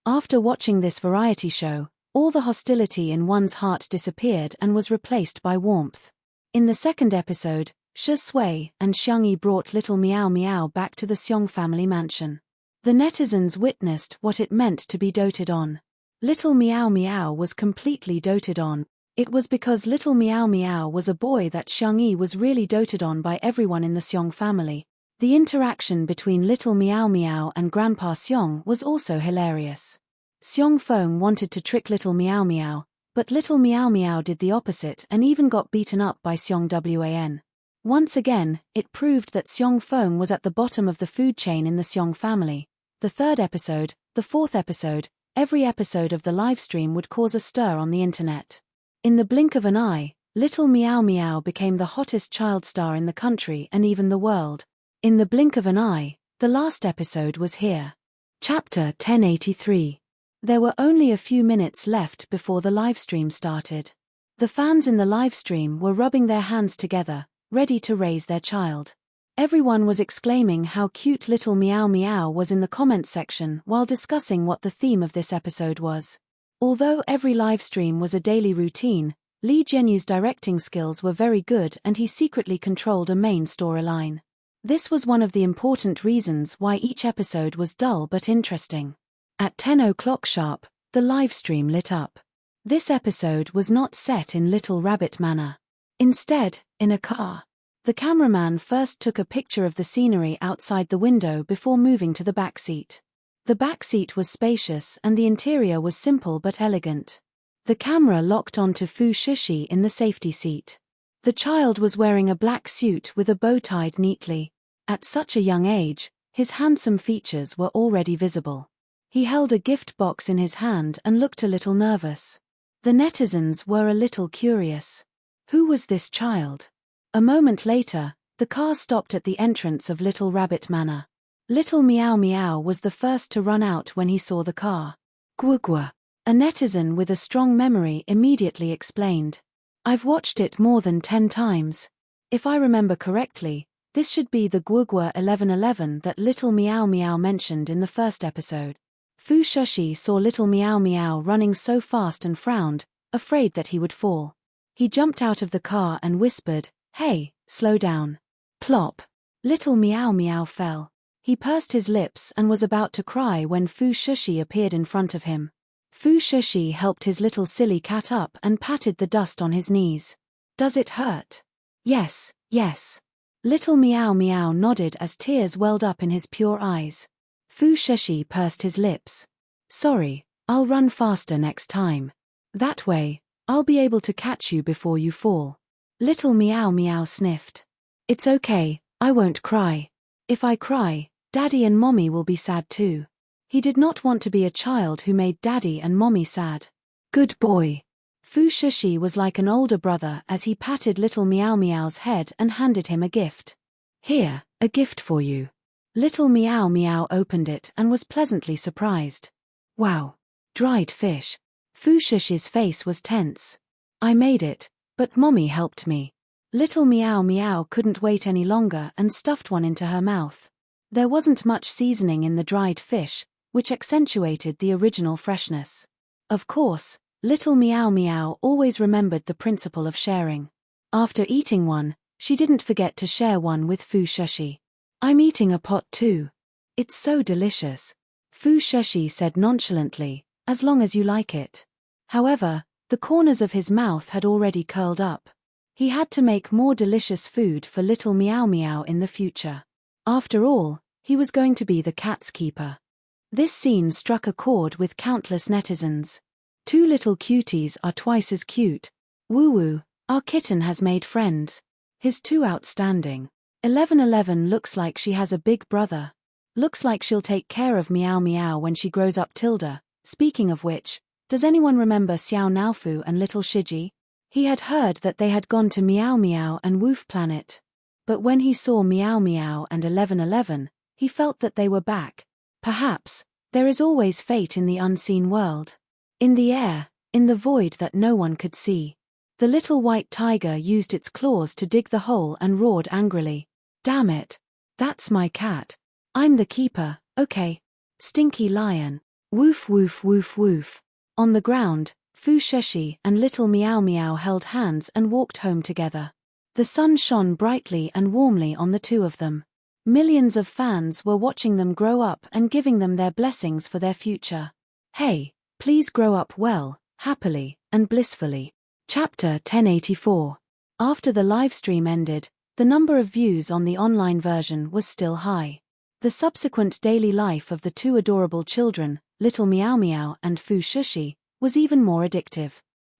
After watching this variety show, all the hostility in one's heart disappeared and was replaced by warmth. In the second episode, Shui and Xiangyi brought Little Meow Meow back to the Xiong family mansion. The netizens witnessed what it meant to be doted on. Little Meow Meow was completely doted on. It was because Little Meow Meow was a boy that Xiangyi was really doted on by everyone in the Xiong family. The interaction between Little Meow Meow and Grandpa Xiong was also hilarious. Xiong Feng wanted to trick Little Meow Meow, but Little Meow Meow did the opposite and even got beaten up by Xiong Wan. Once again, it proved that Xiong Feng was at the bottom of the food chain in the Xiong family. The third episode, the fourth episode, every episode of the livestream would cause a stir on the internet. In the blink of an eye, Little Meow Meow became the hottest child star in the country and even the world. In the blink of an eye, the last episode was here. Chapter 1083. There were only a few minutes left before the livestream started. The fans in the livestream were rubbing their hands together, ready to raise their child. Everyone was exclaiming how cute Little Meow Meow was in the comments section while discussing what the theme of this episode was. Although every livestream was a daily routine, Lee Jianyu's directing skills were very good and he secretly controlled a main storyline. This was one of the important reasons why each episode was dull but interesting. At 10 o'clock sharp, the livestream lit up. This episode was not set in Little Rabbit Manor. Instead, in a car. The cameraman first took a picture of the scenery outside the window before moving to the back seat. The back seat was spacious and the interior was simple but elegant. The camera locked onto Fu Shishi in the safety seat. The child was wearing a black suit with a bow tied neatly. At such a young age, his handsome features were already visible. He held a gift box in his hand and looked a little nervous. The netizens were a little curious. Who was this child? A moment later, the car stopped at the entrance of Little Rabbit Manor. Little Meow Meow was the first to run out when he saw the car. Gwugwa. A netizen with a strong memory immediately explained. I've watched it more than 10 times. If I remember correctly, this should be the Gwugwa 1111 that Little Meow Meow mentioned in the first episode. Fu Shishi saw Little Meow Meow running so fast and frowned, afraid that he would fall. He jumped out of the car and whispered, "Hey, slow down." Plop. Little Meow Meow fell. He pursed his lips and was about to cry when Fu Shishi appeared in front of him. Fu Shishi helped his little silly cat up and patted the dust on his knees. Does it hurt? Yes. Little Meow Meow nodded as tears welled up in his pure eyes. Fu Shishi pursed his lips. Sorry, I'll run faster next time. That way, I'll be able to catch you before you fall. Little Meow Meow sniffed. It's okay, I won't cry. If I cry, Daddy and Mommy will be sad too. He did not want to be a child who made Daddy and Mommy sad. Good boy. Fu Shishi was like an older brother as he patted Little Meow Meow's head and handed him a gift. Here, a gift for you. Little Meow Meow opened it and was pleasantly surprised. Wow! Dried fish. Fu Shush's face was tense. I made it, but Mommy helped me. Little Meow Meow couldn't wait any longer and stuffed one into her mouth. There wasn't much seasoning in the dried fish, which accentuated the original freshness. Of course, Little Meow Meow always remembered the principle of sharing. After eating one, she didn't forget to share one with Fu Shushi. I'm eating a pot too. It's so delicious. Fu Shushi said nonchalantly, as long as you like it. However, the corners of his mouth had already curled up. He had to make more delicious food for Little Meow Meow in the future. After all, he was going to be the cat's keeper. This scene struck a chord with countless netizens. Two little cuties are twice as cute. Woo woo, our kitten has made friends. He's too outstanding. 1111 looks like she has a big brother. Looks like she'll take care of Meow Meow when she grows up. Tilda. Speaking of which, does anyone remember Xiao Naofu and little Shiji? He had heard that they had gone to Meow Meow and Woof Planet. But when he saw Meow Meow and 1111, he felt that they were back. Perhaps, there is always fate in the unseen world. In the air, in the void that no one could see. The little white tiger used its claws to dig the hole and roared angrily. Damn it! That's my cat. I'm the keeper, okay. Stinky lion. Woof woof woof woof. On the ground, Fu Shushi and Little Meow Meow held hands and walked home together. The sun shone brightly and warmly on the two of them. Millions of fans were watching them grow up and giving them their blessings for their future. Hey, please grow up well, happily, and blissfully. Chapter 1084. After the livestream ended, the number of views on the online version was still high. The subsequent daily life of the two adorable children, Little Meow Meow and Fu Shushi, was even more addictive.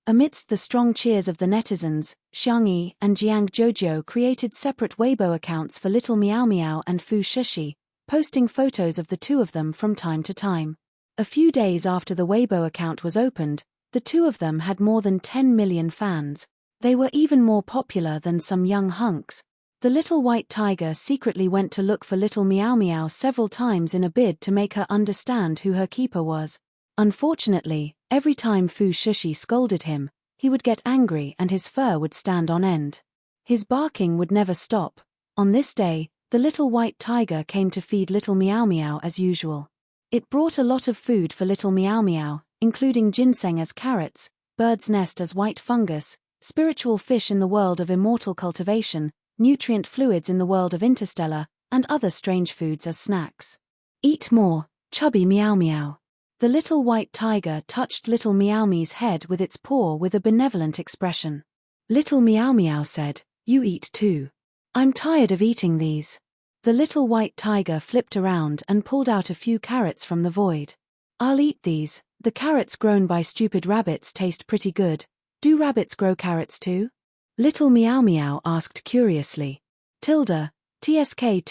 Amidst the strong cheers of the netizens, Xiangyi and Jiang Jojo created separate Weibo accounts for Little Meow Meow and Fu Shushi, posting photos of the two of them from time to time. A few days after the Weibo account was opened, the two of them had more than 10 million fans. They were even more popular than some young hunks. The little white tiger secretly went to look for Little Meow Meow several times in a bid to make her understand who her keeper was. Unfortunately, every time Fu Shushi scolded him, he would get angry and his fur would stand on end. His barking would never stop. On this day, the little white tiger came to feed Little Meow Meow as usual. It brought a lot of food for Little Meow Meow, including ginseng as carrots, bird's nest as white fungus, spiritual fish in the world of immortal cultivation, nutrient fluids in the world of interstellar, and other strange foods as snacks. Eat more, chubby Meow Meow. The little white tiger touched Little Meow Meow's head with its paw with a benevolent expression. Little Meow Meow said, "You eat too. I'm tired of eating these." The little white tiger flipped around and pulled out a few carrots from the void. "I'll eat these. The carrots grown by stupid rabbits taste pretty good. Do rabbits grow carrots too?" Little Meow Meow asked curiously. TSK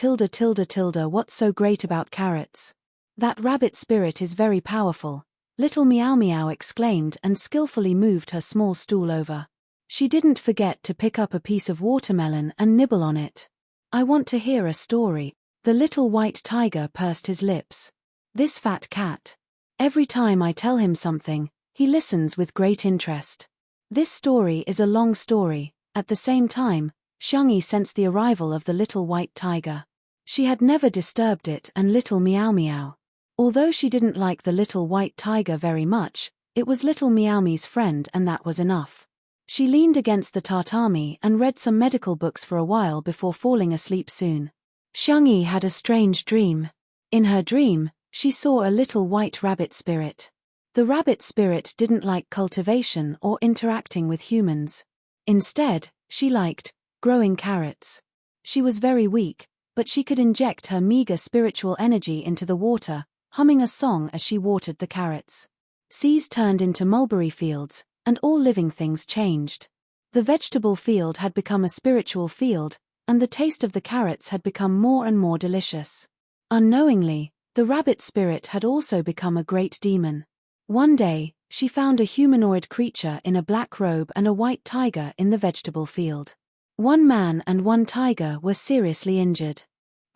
what's so great about carrots? That rabbit spirit is very powerful, Little Meow Meow exclaimed and skillfully moved her small stool over. She didn't forget to pick up a piece of watermelon and nibble on it. "I want to hear a story." The little white tiger pursed his lips. "This fat cat. Every time I tell him something, he listens with great interest. This story is a long story." At the same time, Xiangyi sensed the arrival of the little white tiger. She had never disturbed it and Little Meow Meow. Although she didn't like the little white tiger very much, it was Little Meow Meow's friend and that was enough. She leaned against the tatami and read some medical books for a while before falling asleep soon. Xiangyi had a strange dream. In her dream, she saw a little white rabbit spirit. The rabbit spirit didn't like cultivation or interacting with humans. Instead, she liked growing carrots. She was very weak, but she could inject her meager spiritual energy into the water, humming a song as she watered the carrots. Seas turned into mulberry fields, and all living things changed. The vegetable field had become a spiritual field, and the taste of the carrots had become more and more delicious. Unknowingly, the rabbit spirit had also become a great demon. One day, she found a humanoid creature in a black robe and a white tiger in the vegetable field. One man and one tiger were seriously injured.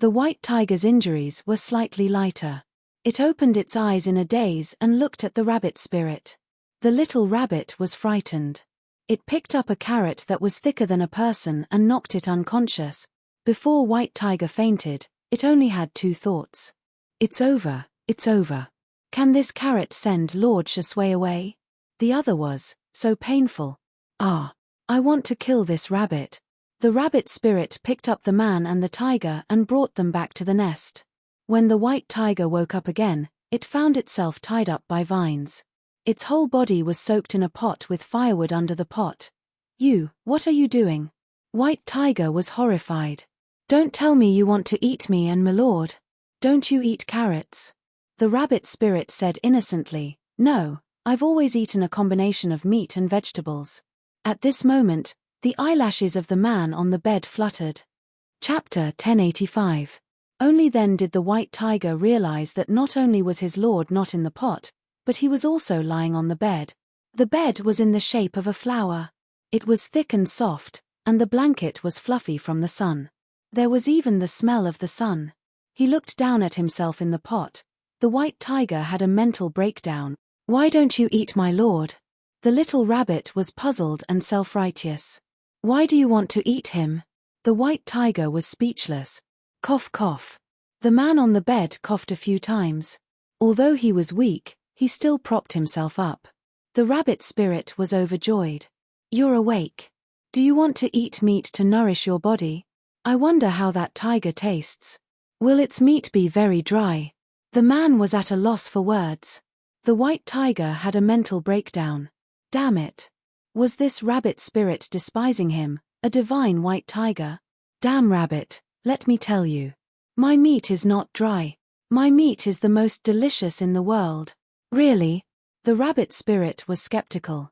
The white tiger's injuries were slightly lighter. It opened its eyes in a daze and looked at the rabbit spirit. The little rabbit was frightened. It picked up a carrot that was thicker than a person and knocked it unconscious. Before White Tiger fainted, it only had two thoughts. It's over, it's over. Can this carrot send Lord Shasway away? The other was, so painful. Ah, I want to kill this rabbit. The rabbit spirit picked up the man and the tiger and brought them back to the nest. When the white tiger woke up again, it found itself tied up by vines. Its whole body was soaked in a pot with firewood under the pot. What are you doing? White Tiger was horrified. Don't tell me you want to eat me and my lord. Don't you eat carrots? The rabbit spirit said innocently, No, I've always eaten a combination of meat and vegetables. At this moment, the eyelashes of the man on the bed fluttered. Chapter 1085. Only then did the white tiger realize that not only was his lord not in the pot, but he was also lying on the bed. The bed was in the shape of a flower. It was thick and soft, and the blanket was fluffy from the sun. There was even the smell of the sun. He looked down at himself in the pot. The white tiger had a mental breakdown. Why don't you eat my lord? The little rabbit was puzzled and self-righteous. Why do you want to eat him? The white tiger was speechless. Cough, cough. The man on the bed coughed a few times. Although he was weak, he still propped himself up. The rabbit spirit was overjoyed. You're awake. Do you want to eat meat to nourish your body? I wonder how that tiger tastes. Will its meat be very dry? The man was at a loss for words. The white tiger had a mental breakdown. Damn it. Was this rabbit spirit despising him, a divine white tiger? Damn rabbit, let me tell you. My meat is not dry. My meat is the most delicious in the world. Really? The rabbit spirit was skeptical.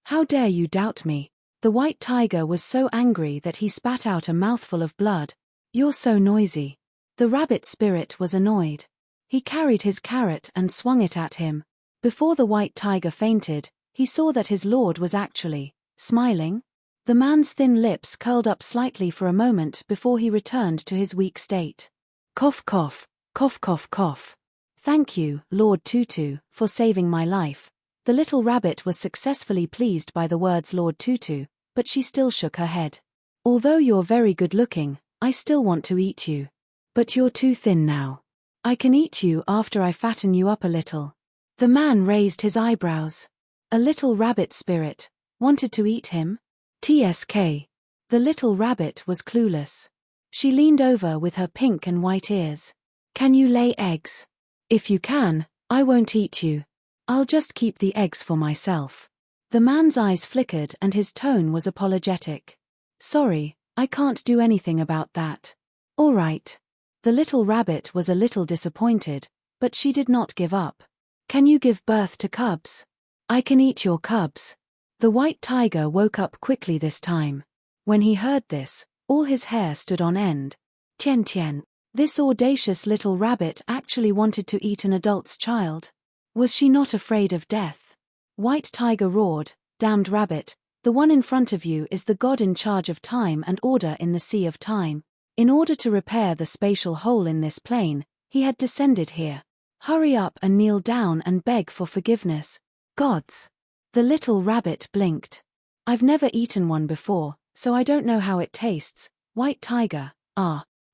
How dare you doubt me? The white tiger was so angry that he spat out a mouthful of blood. You're so noisy. The rabbit spirit was annoyed. He carried his carrot and swung it at him. Before the white tiger fainted, he saw that his lord was actually smiling. The man's thin lips curled up slightly for a moment before he returned to his weak state. Cough, cough, cough, cough, cough. Thank you, Lord Tutu, for saving my life. The little rabbit was successfully pleased by the words Lord Tutu, but she still shook her head. Although you're very good-looking, I still want to eat you. But you're too thin now. I can eat you after I fatten you up a little. The man raised his eyebrows. A little rabbit spirit wanted to eat him? TSK. The little rabbit was clueless. She leaned over with her pink and white ears. Can you lay eggs? If you can, I won't eat you. I'll just keep the eggs for myself. The man's eyes flickered and his tone was apologetic. Sorry, I can't do anything about that. All right. The little rabbit was a little disappointed, but she did not give up. Can you give birth to cubs? I can eat your cubs. The white tiger woke up quickly this time. When he heard this, all his hair stood on end. Tien tien. This audacious little rabbit actually wanted to eat an adult's child. Was she not afraid of death? White Tiger roared, Damned rabbit, the one in front of you is the god in charge of time and order in the sea of time. In order to repair the spatial hole in this plane, he had descended here. Hurry up and kneel down and beg for forgiveness. Gods! The little rabbit blinked. I've never eaten one before, so I don't know how it tastes. White Tiger,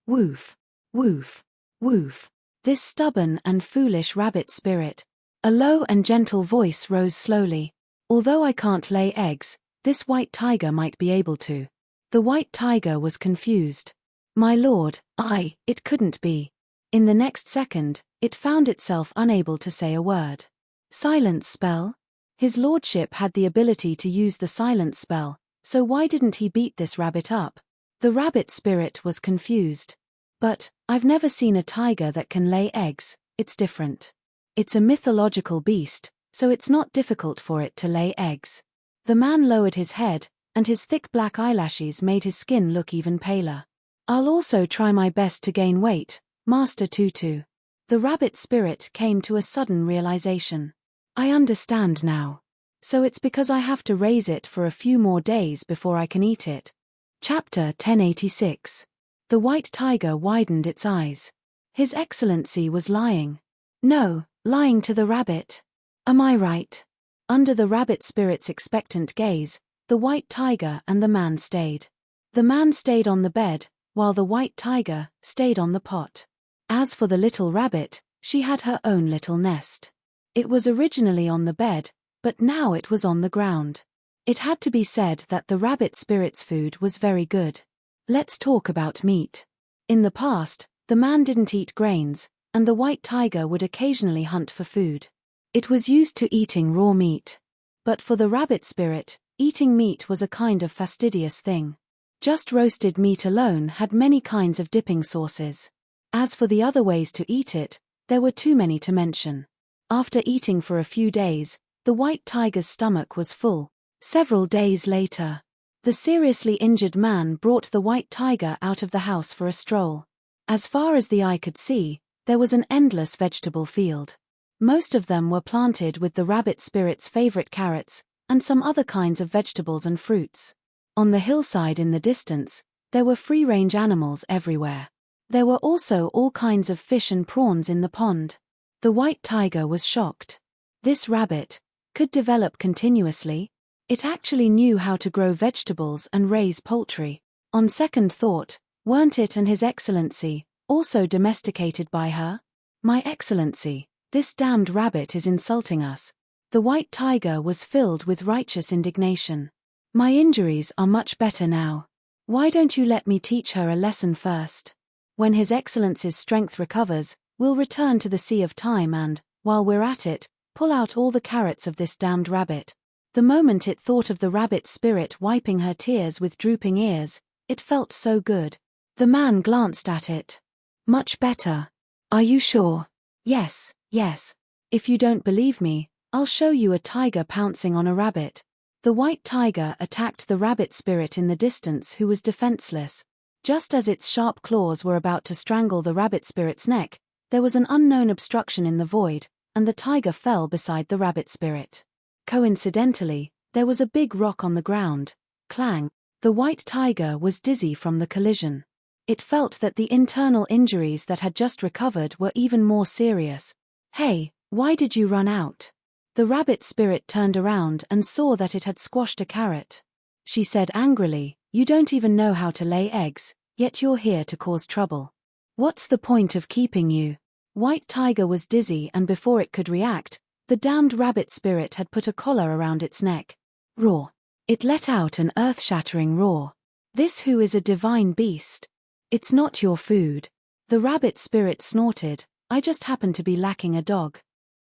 woof. Woof, woof. This stubborn and foolish rabbit spirit. A low and gentle voice rose slowly. Although I can't lay eggs, this white tiger might be able to. The white tiger was confused. My lord, it couldn't be. In the next second, it found itself unable to say a word. Silence spell? His lordship had the ability to use the silence spell, so why didn't he beat this rabbit up? The rabbit spirit was confused. But, I've never seen a tiger that can lay eggs, it's different. It's a mythological beast, so it's not difficult for it to lay eggs. The man lowered his head, and his thick black eyelashes made his skin look even paler. I'll also try my best to gain weight, Master Tutu. The rabbit spirit came to a sudden realization. I understand now. So it's because I have to raise it for a few more days before I can eat it. Chapter 1086. The white tiger widened its eyes. His Excellency was lying. No, lying to the rabbit. Am I right? Under the rabbit spirit's expectant gaze, the white tiger and the man stayed. The man stayed on the bed, while the white tiger stayed on the pot. As for the little rabbit, she had her own little nest. It was originally on the bed, but now it was on the ground. It had to be said that the rabbit spirit's food was very good. Let's talk about meat. In the past, the man didn't eat grains, and the white tiger would occasionally hunt for food. It was used to eating raw meat. But for the rabbit spirit, eating meat was a kind of fastidious thing. Just roasted meat alone had many kinds of dipping sauces. As for the other ways to eat it, there were too many to mention. After eating for a few days, the white tiger's stomach was full. Several days later, the seriously injured man brought the white tiger out of the house for a stroll. As far as the eye could see, there was an endless vegetable field. Most of them were planted with the rabbit spirit's favorite carrots, and some other kinds of vegetables and fruits. On the hillside in the distance, there were free-range animals everywhere. There were also all kinds of fish and prawns in the pond. The white tiger was shocked. This rabbit could develop continuously. It actually knew how to grow vegetables and raise poultry. On second thought, weren't it and His Excellency also domesticated by her? My Excellency, this damned rabbit is insulting us. The white tiger was filled with righteous indignation. My injuries are much better now. Why don't you let me teach her a lesson first? When His Excellency's strength recovers, we'll return to the Sea of Time and, while we're at it, pull out all the carrots of this damned rabbit. The moment it thought of the rabbit spirit wiping her tears with drooping ears, it felt so good. The man glanced at it. Much better. Are you sure? Yes, yes. If you don't believe me, I'll show you a tiger pouncing on a rabbit. The white tiger attacked the rabbit spirit in the distance who was defenseless. Just as its sharp claws were about to strangle the rabbit spirit's neck, there was an unknown obstruction in the void, and the tiger fell beside the rabbit spirit. Coincidentally, there was a big rock on the ground. Clang! The white tiger was dizzy from the collision. It felt that the internal injuries that had just recovered were even more serious. Hey, why did you run out? The rabbit spirit turned around and saw that it had squashed a carrot. She said angrily, "You don't even know how to lay eggs, yet you're here to cause trouble. What's the point of keeping you?" White tiger was dizzy, and before it could react, the damned rabbit spirit had put a collar around its neck. Roar! It let out an earth-shattering roar. "This who is a divine beast? It's not your food." The rabbit spirit snorted, "I just happen to be lacking a dog.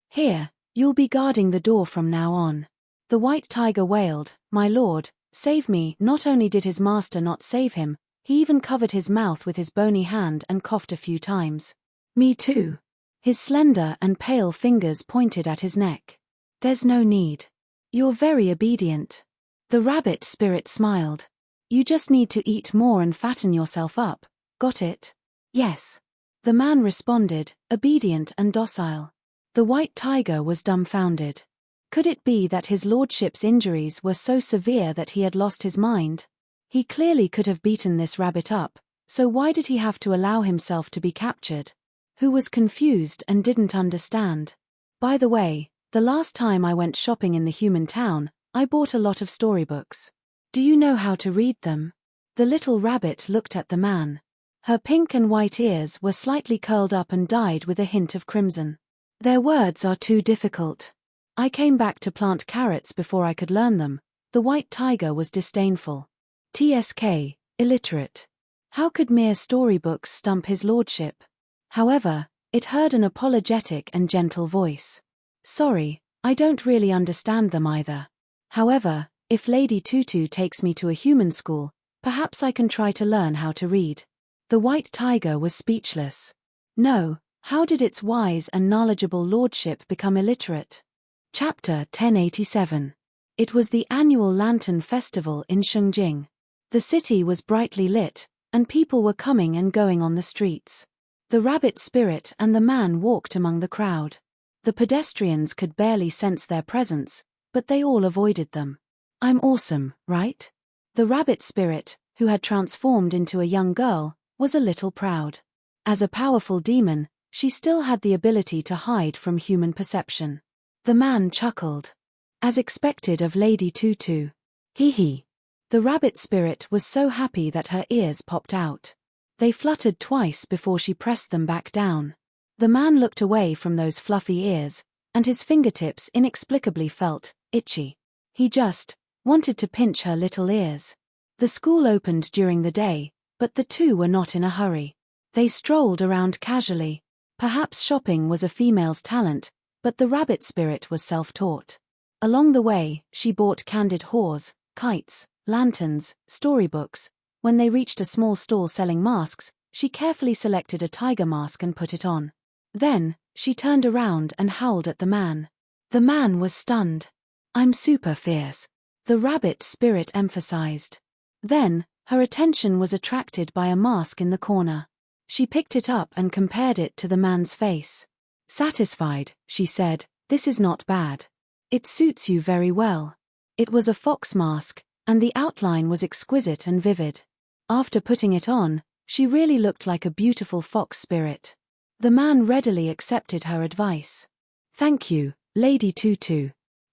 Here, you'll be guarding the door from now on." The white tiger wailed, "My lord, save me." Not only did his master not save him, he even covered his mouth with his bony hand and coughed a few times. "Me too." His slender and pale fingers pointed at his neck. "There's no need. You're very obedient." The rabbit spirit smiled. "You just need to eat more and fatten yourself up. Got it?" "Yes." The man responded, obedient and docile. The white tiger was dumbfounded. Could it be that his lordship's injuries were so severe that he had lost his mind? He clearly could have beaten this rabbit up, so why did he have to allow himself to be captured? Who was confused and didn't understand? By the way, the last time I went shopping in the human town, I bought a lot of storybooks. Do you know how to read them? The little rabbit looked at the man. Her pink and white ears were slightly curled up and dyed with a hint of crimson. "Their words are too difficult. I came back to plant carrots before I could learn them." The white tiger was disdainful. "TSK, illiterate. How could mere storybooks stump his lordship?" However, it heard an apologetic and gentle voice. "Sorry, I don't really understand them either. However, if Lady Tutu takes me to a human school, perhaps I can try to learn how to read." The white tiger was speechless. No, how did its wise and knowledgeable lordship become illiterate? Chapter 1087. It was the annual Lantern Festival in Shengjing. The city was brightly lit, and people were coming and going on the streets. The rabbit spirit and the man walked among the crowd. The pedestrians could barely sense their presence, but they all avoided them. "I'm awesome, right?" The rabbit spirit, who had transformed into a young girl, was a little proud. As a powerful demon, she still had the ability to hide from human perception. The man chuckled. As expected of Lady Tutu. Hee hee. The rabbit spirit was so happy that her ears popped out. They fluttered twice before she pressed them back down. The man looked away from those fluffy ears, and his fingertips inexplicably felt itchy. He just wanted to pinch her little ears. The school opened during the day, but the two were not in a hurry. They strolled around casually. Perhaps shopping was a female's talent, but the rabbit spirit was self-taught. Along the way, she bought candied haws, kites, lanterns, storybooks. When they reached a small stall selling masks, she carefully selected a tiger mask and put it on. Then, she turned around and howled at the man. The man was stunned. "I'm super fierce," the rabbit spirit emphasized. Then, her attention was attracted by a mask in the corner. She picked it up and compared it to the man's face. Satisfied, she said, "This is not bad. It suits you very well." It was a fox mask, and the outline was exquisite and vivid. After putting it on, she really looked like a beautiful fox spirit. The man readily accepted her advice. "Thank you, Lady Tutu.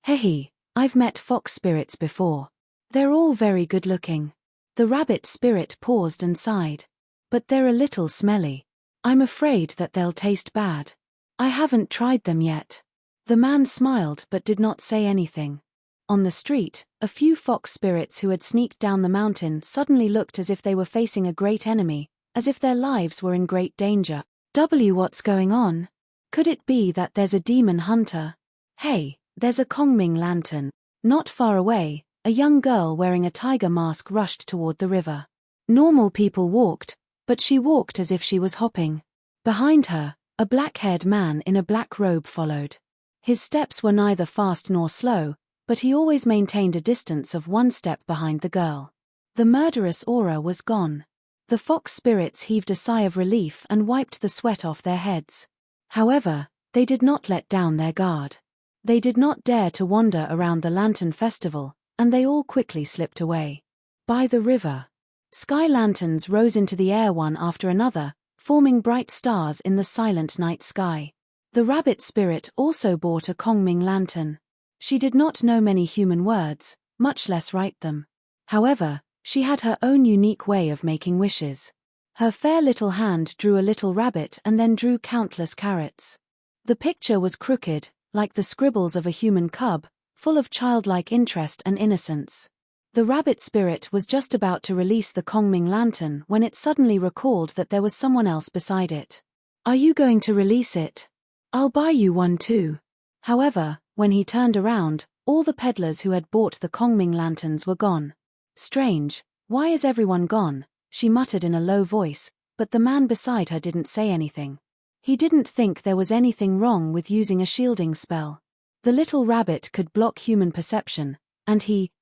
Hehe, I've met fox spirits before. They're all very good-looking." The rabbit spirit paused and sighed. "But they're a little smelly. I'm afraid that they'll taste bad. I haven't tried them yet." The man smiled but did not say anything. On the street, a few fox spirits who had sneaked down the mountain suddenly looked as if they were facing a great enemy, as if their lives were in great danger. What's going on? Could it be that there's a demon hunter? Hey, there's a Kongming lantern. Not far away, a young girl wearing a tiger mask rushed toward the river. Normal people walked, but she walked as if she was hopping. Behind her, a black-haired man in a black robe followed. His steps were neither fast nor slow, but he always maintained a distance of one step behind the girl. The murderous aura was gone. The fox spirits heaved a sigh of relief and wiped the sweat off their heads. However, they did not let down their guard. They did not dare to wander around the lantern festival, and they all quickly slipped away. By the river, sky lanterns rose into the air one after another, forming bright stars in the silent night sky. The rabbit spirit also bought a Kongming lantern. She did not know many human words, much less write them. However, she had her own unique way of making wishes. Her fair little hand drew a little rabbit and then drew countless carrots. The picture was crooked, like the scribbles of a human cub, full of childlike interest and innocence. The rabbit spirit was just about to release the Kongming lantern when it suddenly recalled that there was someone else beside it. "Are you going to release it? I'll buy you one too." However, when he turned around, all the peddlers who had bought the Kongming lanterns were gone. "Strange, why is everyone gone?" she muttered in a low voice, but the man beside her didn't say anything. He didn't think there was anything wrong with using a shielding spell. The little rabbit could block human perception, and he,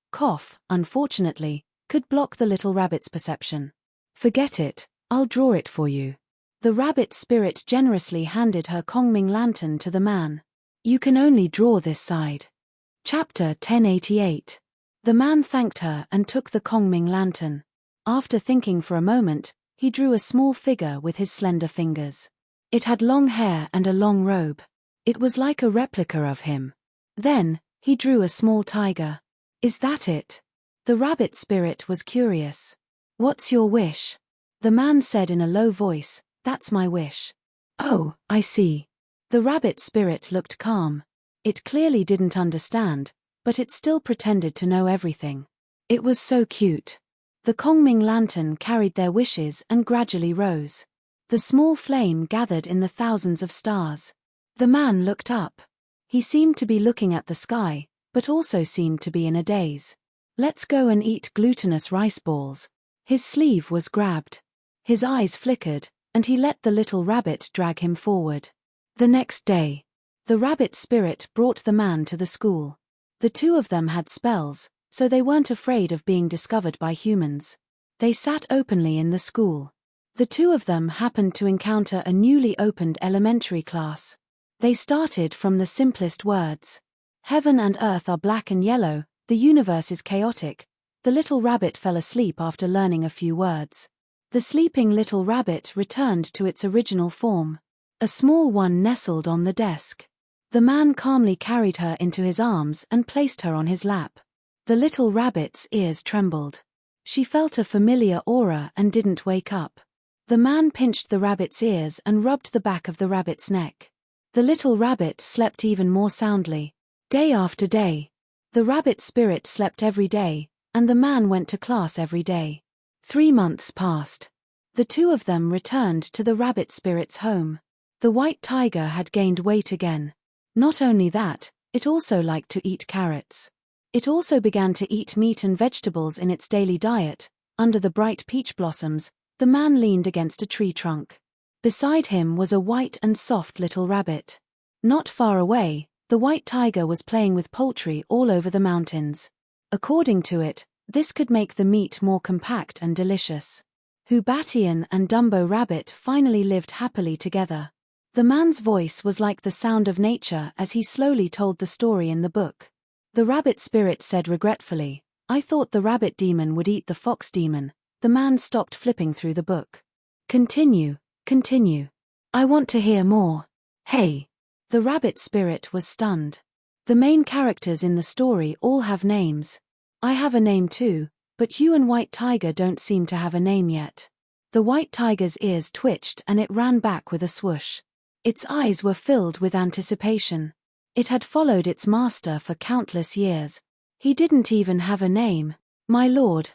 unfortunately, could block the little rabbit's perception. "Forget it, I'll draw it for you." The rabbit spirit generously handed her Kongming lantern to the man. "You can only draw this side." Chapter 1088. The man thanked her and took the Kongming lantern. After thinking for a moment, he drew a small figure with his slender fingers. It had long hair and a long robe. It was like a replica of him. Then, he drew a small tiger. "Is that it?" The rabbit spirit was curious. "What's your wish?" The man said in a low voice, "That's my wish." "Oh, I see." The rabbit spirit looked calm. It clearly didn't understand, but it still pretended to know everything. It was so cute. The Kongming lantern carried their wishes and gradually rose. The small flame gathered in the thousands of stars. The man looked up. He seemed to be looking at the sky, but also seemed to be in a daze. "Let's go and eat glutinous rice balls." His sleeve was grabbed. His eyes flickered, and he let the little rabbit drag him forward. The next day, the rabbit spirit brought the man to the school. The two of them had spells, so they weren't afraid of being discovered by humans. They sat openly in the school. The two of them happened to encounter a newly opened elementary class. They started from the simplest words. "Heaven and earth are black and yellow, the universe is chaotic." The little rabbit fell asleep after learning a few words. The sleeping little rabbit returned to its original form. A small one nestled on the desk. The man calmly carried her into his arms and placed her on his lap. The little rabbit's ears trembled. She felt a familiar aura and didn't wake up. The man pinched the rabbit's ears and rubbed the back of the rabbit's neck. The little rabbit slept even more soundly. Day after day. The rabbit spirit slept every day, and the man went to class every day. 3 months passed. The two of them returned to the rabbit spirit's home. The white tiger had gained weight again. Not only that, it also liked to eat carrots. It also began to eat meat and vegetables in its daily diet. Under the bright peach blossoms, the man leaned against a tree trunk. Beside him was a white and soft little rabbit. Not far away, the white tiger was playing with poultry all over the mountains. According to it, this could make the meat more compact and delicious. Hubatian and Dumbo Rabbit finally lived happily together. The man's voice was like the sound of nature as he slowly told the story in the book. The rabbit spirit said regretfully, "I thought the rabbit demon would eat the fox demon." The man stopped flipping through the book. Continue. I want to hear more. Hey. The rabbit spirit was stunned. The main characters in the story all have names. I have a name too, but you and White Tiger don't seem to have a name yet. The white tiger's ears twitched and it ran back with a swoosh. Its eyes were filled with anticipation. It had followed its master for countless years. He didn't even have a name. My lord,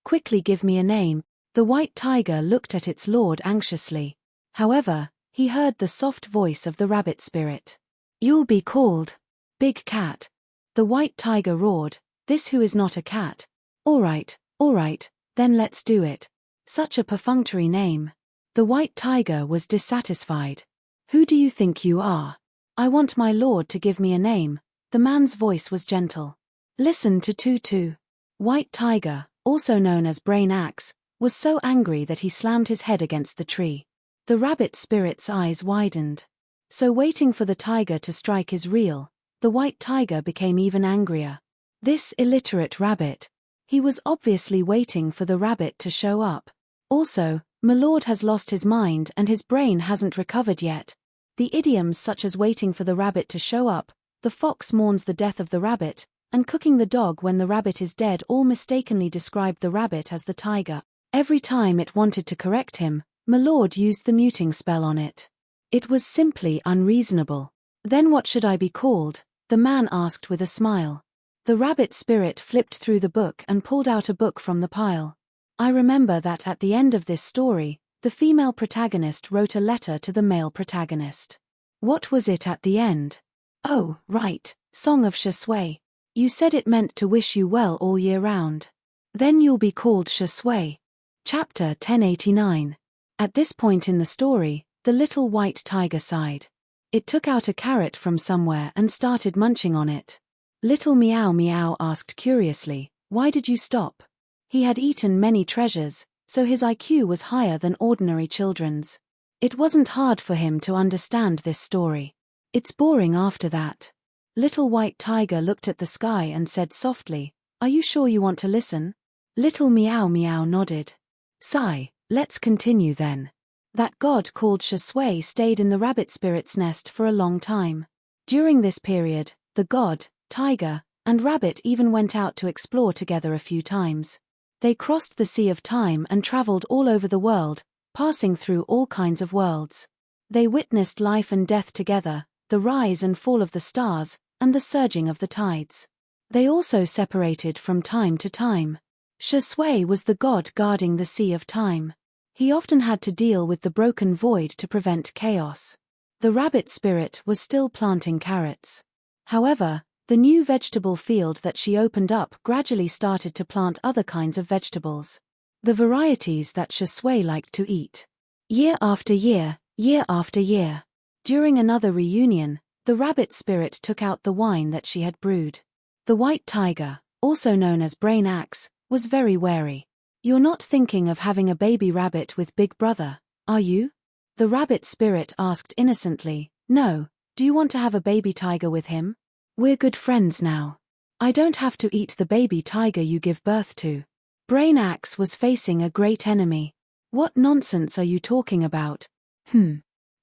quickly give me a name." The white tiger looked at its lord anxiously. However, he heard the soft voice of the rabbit spirit. "You'll be called Big Cat." The white tiger roared, "This who is not a cat." All right, then let's do it." Such a perfunctory name. The white tiger was dissatisfied. "Who do you think you are?" "I want my lord to give me a name." The man's voice was gentle. "Listen to Tutu." White Tiger, also known as Brain Axe, was so angry that he slammed his head against the tree. The rabbit spirit's eyes widened. So waiting for the tiger to strike is real. The white tiger became even angrier. This illiterate rabbit. He was obviously waiting for the rabbit to show up. Also, Milord has lost his mind and his brain hasn't recovered yet. The idioms such as waiting for the rabbit to show up, the fox mourns the death of the rabbit, and cooking the dog when the rabbit is dead all mistakenly described the rabbit as the tiger. Every time it wanted to correct him, Milord used the muting spell on it. It was simply unreasonable. "Then what should I be called?" the man asked with a smile. The rabbit spirit flipped through the book and pulled out a book from the pile. "I remember that at the end of this story, the female protagonist wrote a letter to the male protagonist." "What was it at the end?" "Oh, right, Song of Shui. You said it meant to wish you well all year round. Then you'll be called Shui." Chapter 1089. At this point in the story, the little white tiger sighed. It took out a carrot from somewhere and started munching on it. Little Meow Meow asked curiously, "Why did you stop?" He had eaten many treasures, so his IQ was higher than ordinary children's. It wasn't hard for him to understand this story. "It's boring after that." Little White Tiger looked at the sky and said softly, "Are you sure you want to listen?" Little Meow Meow nodded. "Sigh, let's continue then." That god called Shui stayed in the rabbit spirit's nest for a long time. During this period, the god, tiger, and rabbit even went out to explore together a few times. They crossed the Sea of Time and traveled all over the world, passing through all kinds of worlds. They witnessed life and death together, the rise and fall of the stars, and the surging of the tides. They also separated from time to time. Shui was the god guarding the Sea of Time. He often had to deal with the broken void to prevent chaos. The rabbit spirit was still planting carrots. However, the new vegetable field that she opened up gradually started to plant other kinds of vegetables. The varieties that Shui liked to eat. Year after year, year after year. During another reunion, the rabbit spirit took out the wine that she had brewed. The white tiger, also known as Brain Axe, was very wary. "You're not thinking of having a baby rabbit with Big Brother, are you?" The rabbit spirit asked innocently. "No, do you want to have a baby tiger with him? We're good friends now. I don't have to eat the baby tiger you give birth to." Brain Axe was facing a great enemy. What nonsense are you talking about?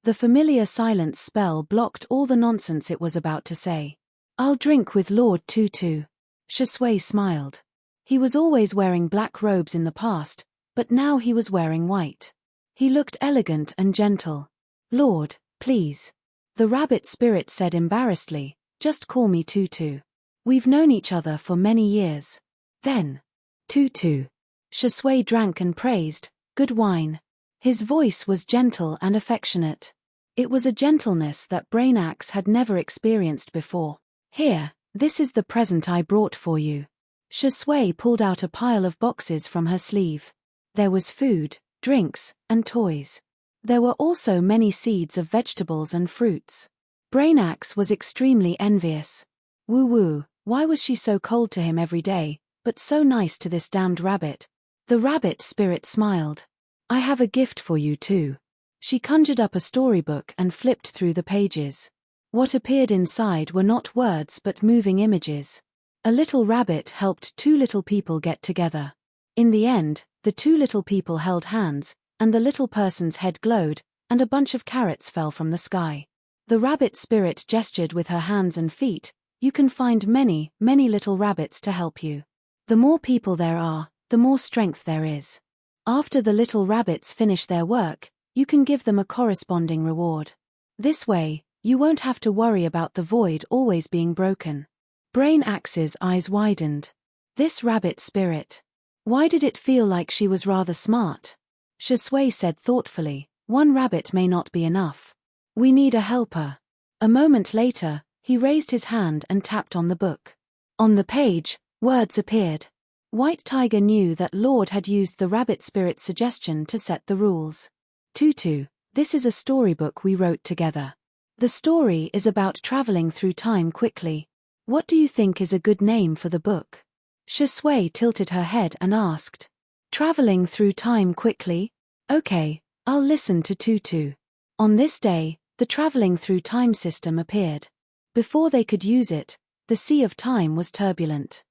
The familiar silence spell blocked all the nonsense it was about to say. I'll drink with Lord Tutu. Shisui smiled. He was always wearing black robes in the past, but now he was wearing white. He looked elegant and gentle. Lord, please. The rabbit spirit said embarrassedly, just call me Tutu. We've known each other for many years. Then. Tutu. Shisui drank and praised, good wine. His voice was gentle and affectionate. It was a gentleness that Brain Axe had never experienced before. Here, this is the present I brought for you. Shisui pulled out a pile of boxes from her sleeve. There was food, drinks, and toys. There were also many seeds of vegetables and fruits. Brain Axe was extremely envious. Woo-woo, why was she so cold to him every day, but so nice to this damned rabbit? The rabbit spirit smiled. I have a gift for you too. She conjured up a storybook and flipped through the pages. What appeared inside were not words but moving images. A little rabbit helped two little people get together. In the end, the two little people held hands, and the little person's head glowed, and a bunch of carrots fell from the sky. The rabbit spirit gestured with her hands and feet. You can find many, many little rabbits to help you. The more people there are, the more strength there is. After the little rabbits finish their work, you can give them a corresponding reward. This way, you won't have to worry about the void always being broken. Brain Axe's eyes widened. This rabbit spirit. Why did it feel like she was rather smart? Shisui said thoughtfully, one rabbit may not be enough. We need a helper. A moment later, he raised his hand and tapped on the book. On the page, words appeared. White Tiger knew that Lord had used the rabbit spirit's suggestion to set the rules. Tutu, this is a storybook we wrote together. The story is about traveling through time quickly. What do you think is a good name for the book? Shisui tilted her head and asked. Traveling through time quickly? Okay, I'll listen to Tutu. On this day, the traveling through time system appeared. Before they could use it, the sea of time was turbulent.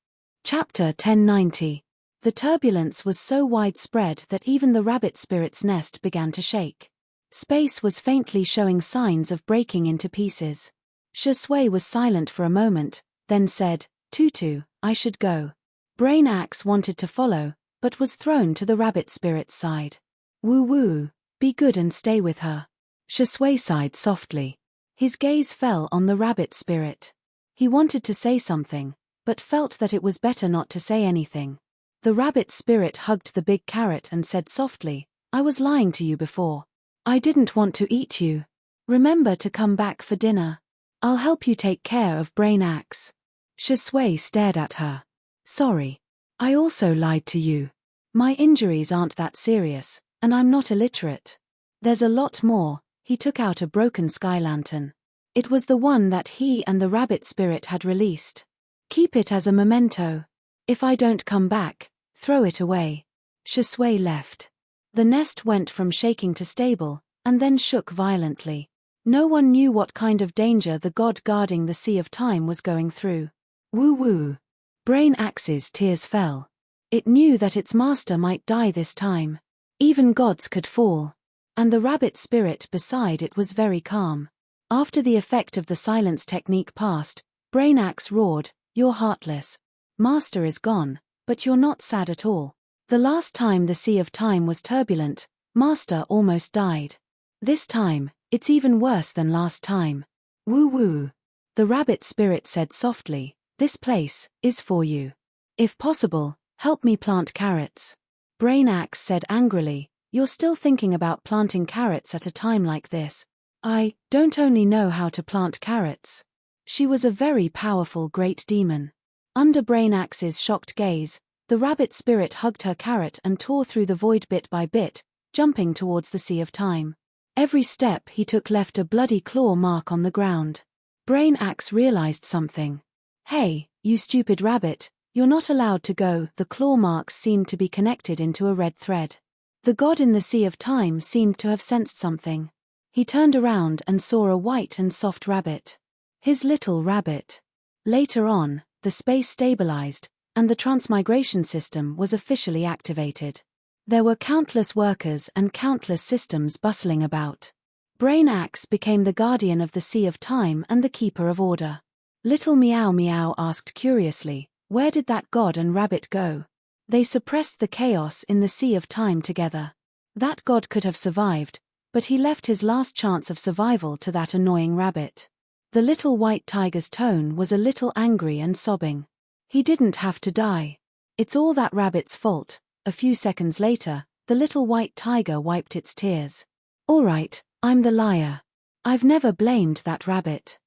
Chapter 1090. The turbulence was so widespread that even the rabbit spirit's nest began to shake. Space was faintly showing signs of breaking into pieces. Shisui was silent for a moment, then said, Tutu, I should go. Brain Axe wanted to follow, but was thrown to the rabbit spirit's side. Woo-woo, be good and stay with her. Shisui sighed softly. His gaze fell on the rabbit spirit. He wanted to say something, but felt that it was better not to say anything. The rabbit spirit hugged the big carrot and said softly, I was lying to you before. I didn't want to eat you. Remember to come back for dinner. I'll help you take care of Brain Axe. Shisui stared at her. Sorry. I also lied to you. My injuries aren't that serious, and I'm not illiterate. There's a lot more. He took out a broken sky lantern. It was the one that he and the rabbit spirit had released. Keep it as a memento. If I don't come back, throw it away. Shisui left. The nest went from shaking to stable, and then shook violently. No one knew what kind of danger the god guarding the Sea of Time was going through. Woo-woo. Brain Axe's tears fell. It knew that its master might die this time. Even gods could fall. And the rabbit spirit beside it was very calm. After the effect of the silence technique passed, Brain Axe roared, You're heartless. Master is gone, but you're not sad at all. The last time the Sea of Time was turbulent, Master almost died. This time, it's even worse than last time. Woo-woo. The rabbit spirit said softly, This place is for you. If possible, help me plant carrots. Brain Axe said angrily, You're still thinking about planting carrots at a time like this. I don't only know how to plant carrots. She was a very powerful great demon. Under Brain Axe's shocked gaze, the rabbit spirit hugged her carrot and tore through the void bit by bit, jumping towards the Sea of Time. Every step he took left a bloody claw mark on the ground. Brain Axe realized something. Hey, you stupid rabbit, you're not allowed to go. The claw marks seemed to be connected into a red thread. The god in the Sea of Time seemed to have sensed something. He turned around and saw a white and soft rabbit. His little rabbit. Later on, the space stabilized, and the transmigration system was officially activated. There were countless workers and countless systems bustling about. Brain Axe became the guardian of the Sea of Time and the keeper of order. Little Meow Meow asked curiously, where did that god and rabbit go? They suppressed the chaos in the Sea of Time together. That god could have survived, but he left his last chance of survival to that annoying rabbit. The little white tiger's tone was a little angry and sobbing. He didn't have to die. It's all that rabbit's fault. A few seconds later, the little white tiger wiped its tears. All right, I'm the liar. I've never blamed that rabbit.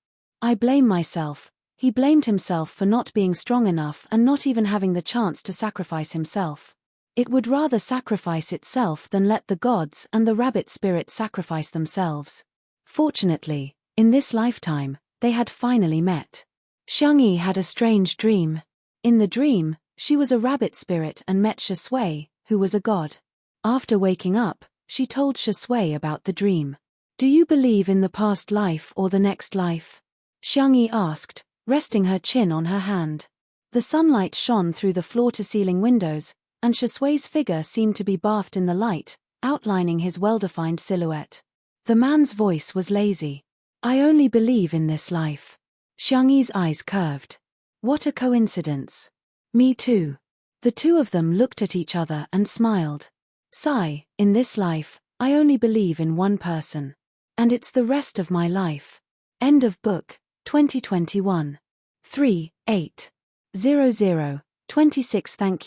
I blame myself. He blamed himself for not being strong enough and not even having the chance to sacrifice himself. It would rather sacrifice itself than let the gods and the rabbit spirit sacrifice themselves. Fortunately, in this lifetime, they had finally met. Xiangyi had a strange dream. In the dream, she was a rabbit spirit and met Shui, who was a god. After waking up, she told Shui about the dream. Do you believe in the past life or the next life? Xiangyi asked, resting her chin on her hand. The sunlight shone through the floor-to-ceiling windows, and Shui's figure seemed to be bathed in the light, outlining his well-defined silhouette. The man's voice was lazy. I only believe in this life. Xiangyi's eyes curved. What a coincidence. Me too. The two of them looked at each other and smiled. Sigh, in this life, I only believe in one person. And it's the rest of my life. End of book, 2021. 3, 8. 00, 26. Thank you.